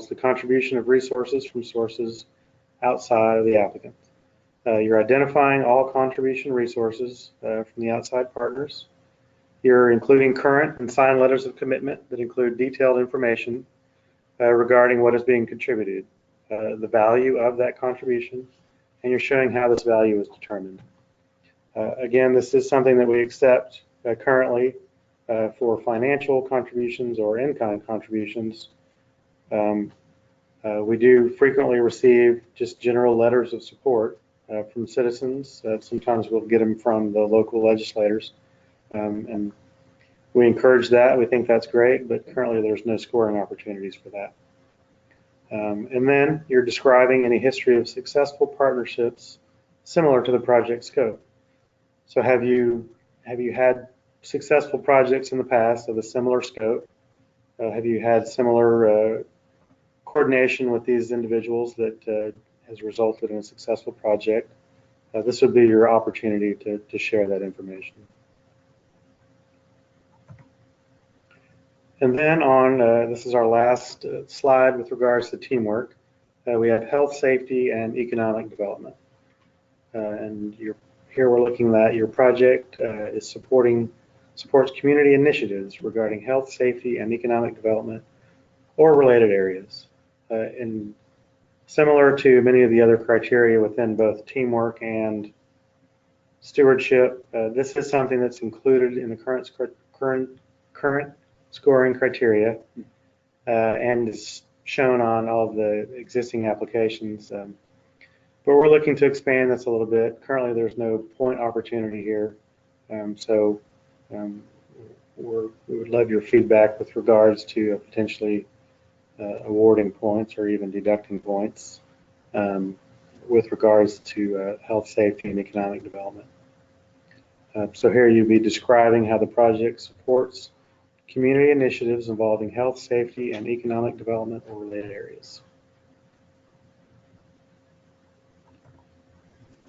the contribution of resources from sources outside of the applicant. You're identifying all contribution resources from the outside partners. You're including current and signed letters of commitment that include detailed information regarding what is being contributed, the value of that contribution, and you're showing how this value is determined. Again, this is something that we accept currently for financial contributions or in-kind contributions. We do frequently receive just general letters of support from citizens. Sometimes we'll get them from the local legislators, and we encourage that. We think that's great, but currently there's no scoring opportunities for that. And then you're describing any history of successful partnerships similar to the project scope. So have you had successful projects in the past of a similar scope? Have you had similar coordination with these individuals that has resulted in a successful project? This would be your opportunity to share that information. And then this is our last slide with regards to teamwork. We have health, safety, and economic development. And here we're looking at your project supports community initiatives regarding health, safety, and economic development or related areas. And similar to many of the other criteria within both teamwork and stewardship, this is something that's included in the current scoring criteria and is shown on all of the existing applications. But we're looking to expand this a little bit. Currently, there's no point opportunity here. We would love your feedback with regards to potentially awarding points or even deducting points with regards to health, safety, and economic development. So here you'd be describing how the project supports community initiatives involving health, safety, and economic development or related areas.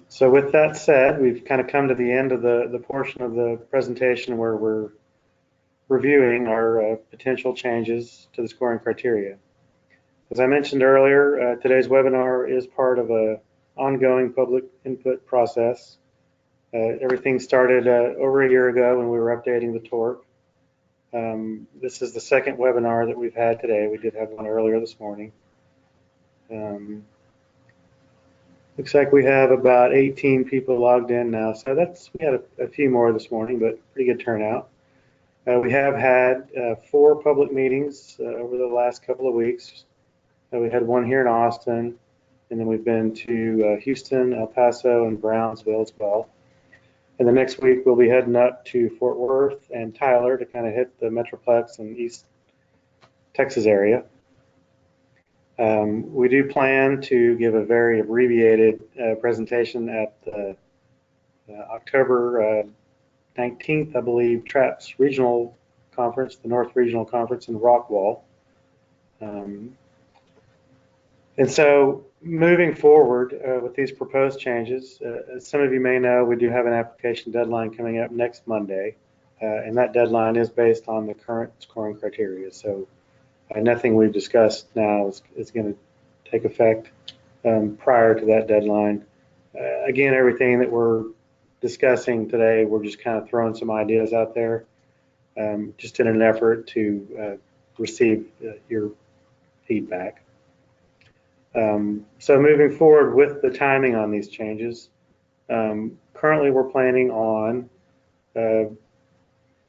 So with that said, we've kind of come to the end of the portion of the presentation where we're reviewing our potential changes to the scoring criteria. As I mentioned earlier, today's webinar is part of an ongoing public input process. Everything started over a year ago when we were updating the TORC. This is the second webinar that we've had today. We did have one earlier this morning. Looks like we have about 18 people logged in now, so we had a few more this morning, but pretty good turnout. We have had 4 public meetings over the last couple of weeks. We had one here in Austin, and then we've been to Houston, El Paso, and Brownsville as well. And the next week we'll be heading up to Fort Worth and Tyler to kind of hit the Metroplex and East Texas area. We do plan to give a very abbreviated presentation at the October 19th, I believe, TRAPS Regional Conference, the North Regional Conference in Rockwall. And so moving forward with these proposed changes, as some of you may know, we do have an application deadline coming up next Monday, and that deadline is based on the current scoring criteria. So nothing we've discussed now is going to take effect prior to that deadline. Again, everything that we're discussing today, we're just kind of throwing some ideas out there, just in an effort to receive your feedback. So moving forward with the timing on these changes, currently we're planning on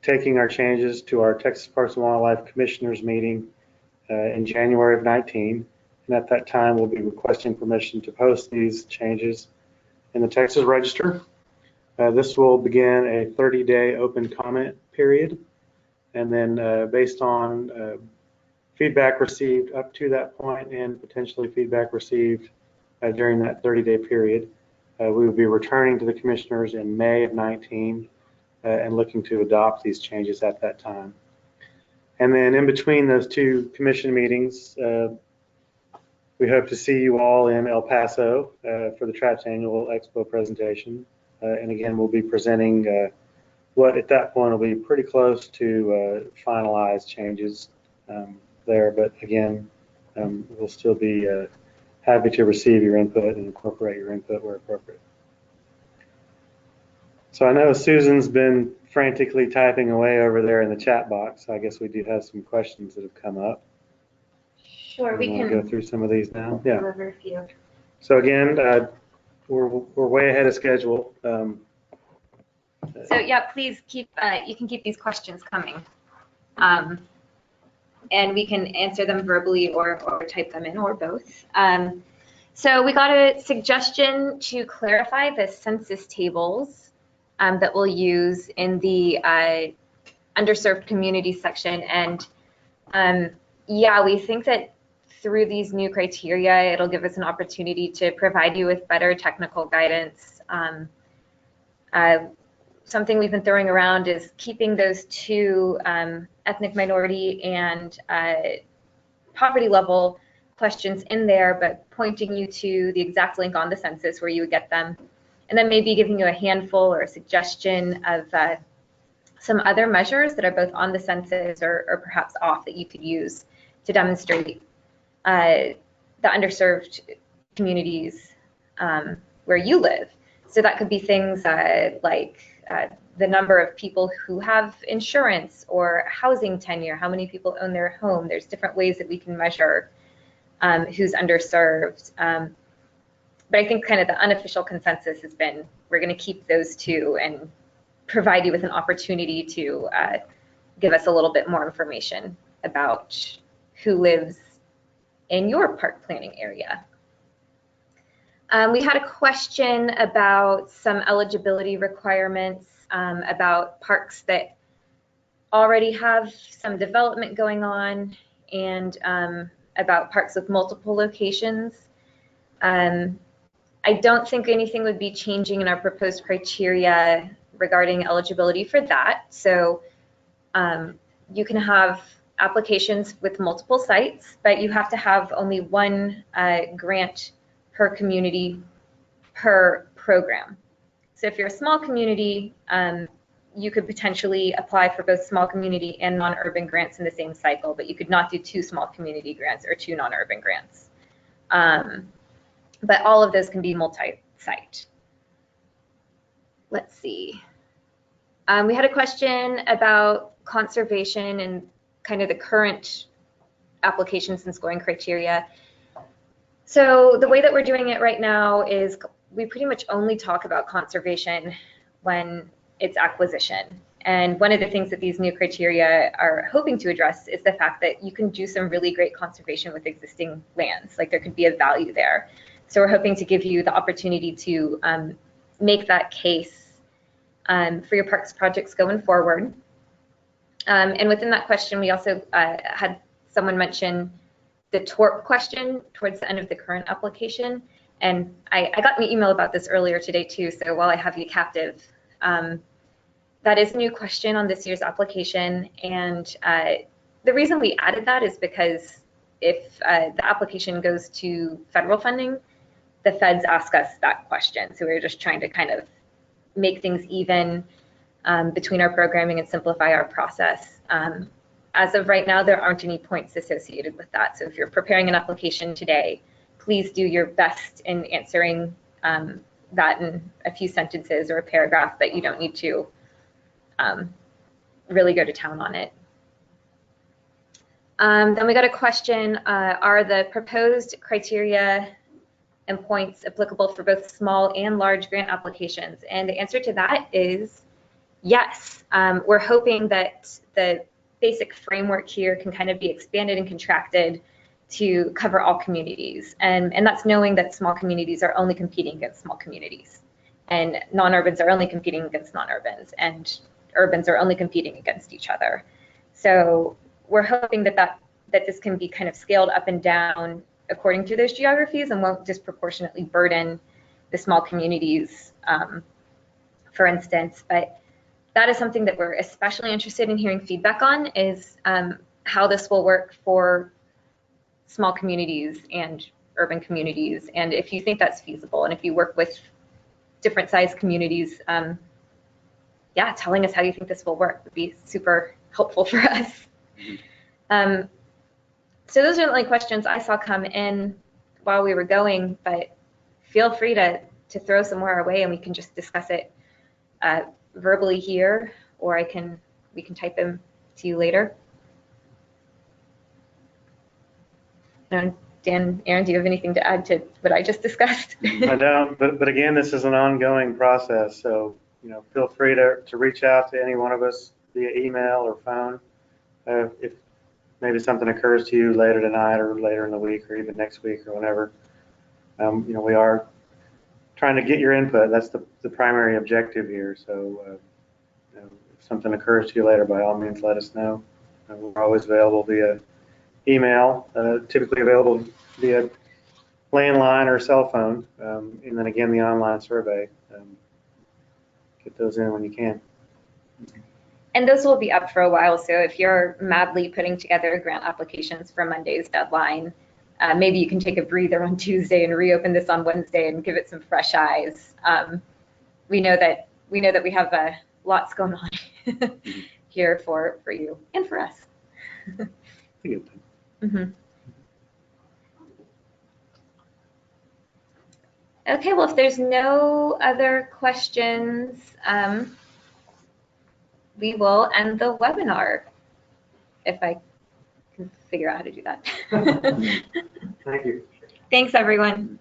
taking our changes to our Texas Parks and Wildlife Commissioners meeting in January of 19, and at that time we'll be requesting permission to post these changes in the Texas Register. This will begin a 30-day open comment period, and then based on feedback received up to that point and potentially feedback received during that 30-day period, we will be returning to the commissioners in May of 19 and looking to adopt these changes at that time. And then in between those 2 commission meetings, we hope to see you all in El Paso for the TRAPS Annual Expo presentation. And again, we'll be presenting what at that point will be pretty close to finalized changes there. But again, we'll still be happy to receive your input and incorporate your input where appropriate. So I know Susan's been frantically typing away over there in the chat box. I guess we do have some questions that have come up. Sure, we can go through some of these now. Yeah. Go over a few. So again, we're way ahead of schedule. So yeah, please keep, you can keep these questions coming. And we can answer them verbally or type them in, or both. So we got a suggestion to clarify the census tables that we'll use in the underserved community section. And yeah, we think that through these new criteria, it'll give us an opportunity to provide you with better technical guidance. Something we've been throwing around is keeping those 2 ethnic minority and poverty level questions in there, but pointing you to the exact link on the census where you would get them, and then maybe giving you a handful or a suggestion of some other measures that are both on the census or perhaps off that you could use to demonstrate the underserved communities where you live. So that could be things like the number of people who have insurance or housing tenure, how many people own their home. There's different ways that we can measure who's underserved. But I think kind of the unofficial consensus has been we're going to keep those 2 and provide you with an opportunity to give us a little bit more information about who lives in your park planning area. We had a question about some eligibility requirements about parks that already have some development going on, and about parks with multiple locations. I don't think anything would be changing in our proposed criteria regarding eligibility for that. So you can have applications with multiple sites, but you have to have only 1 grant per community per program. So if you're a small community, you could potentially apply for both small community and non-urban grants in the same cycle, but you could not do 2 small community grants or 2 non-urban grants. But all of those can be multi-site. Let's see. We had a question about conservation and kind of the current applications and scoring criteria. So the way that we're doing it right now is we pretty much only talk about conservation when it's acquisition. And one of the things that these new criteria are hoping to address is the fact that you can do some really great conservation with existing lands. Like there could be a value there. So we're hoping to give you the opportunity to make that case for your parks projects going forward. And within that question, we also had someone mention the TORP question towards the end of the current application. And I got an email about this earlier today too, so while I have you captive, that is a new question on this year's application. And the reason we added that is because if the application goes to federal funding, the feds ask us that question. So we're just trying to kind of make things even between our programming and simplify our process. As of right now, there aren't any points associated with that. So if you're preparing an application today, please do your best in answering that in a few sentences or a paragraph, but you don't need to really go to town on it. Then we got a question, are the proposed criteria and points applicable for both small and large grant applications? And the answer to that is yes. We're hoping that the basic framework here can kind of be expanded and contracted to cover all communities. And that's knowing that small communities are only competing against small communities, and non-urbans are only competing against non-urbans, and urbans are only competing against each other. So we're hoping that this can be kind of scaled up and down according to those geographies and won't disproportionately burden the small communities, for instance. But that is something that we're especially interested in hearing feedback on, is how this will work for small communities and urban communities, and if you think that's feasible, and if you work with different size communities, yeah, telling us how you think this will work would be super helpful for us. So those are the only questions I saw come in while we were going, but feel free to throw some more our way and we can just discuss it verbally here, or we can type them to you later. Dan, Aaron, do you have anything to add to what I just discussed? I don't, but again, this is an ongoing process, so feel free to reach out to any one of us via email or phone if maybe something occurs to you later tonight or later in the week or even next week or whenever. We are trying to get your input. That's the primary objective here. So if something occurs to you later, by all means, let us know. We're always available via email, typically available via landline or cell phone, and then again the online survey. Get those in when you can. And those will be up for a while, so if you're madly putting together grant applications for Monday's deadline, maybe you can take a breather on Tuesday and reopen this on Wednesday and give it some fresh eyes. We know that we have lots going on here for you and for us. Mm-hmm. Okay, well, if there's no other questions, we will end the webinar, if I can figure out how to do that. Thank you. Thanks, everyone.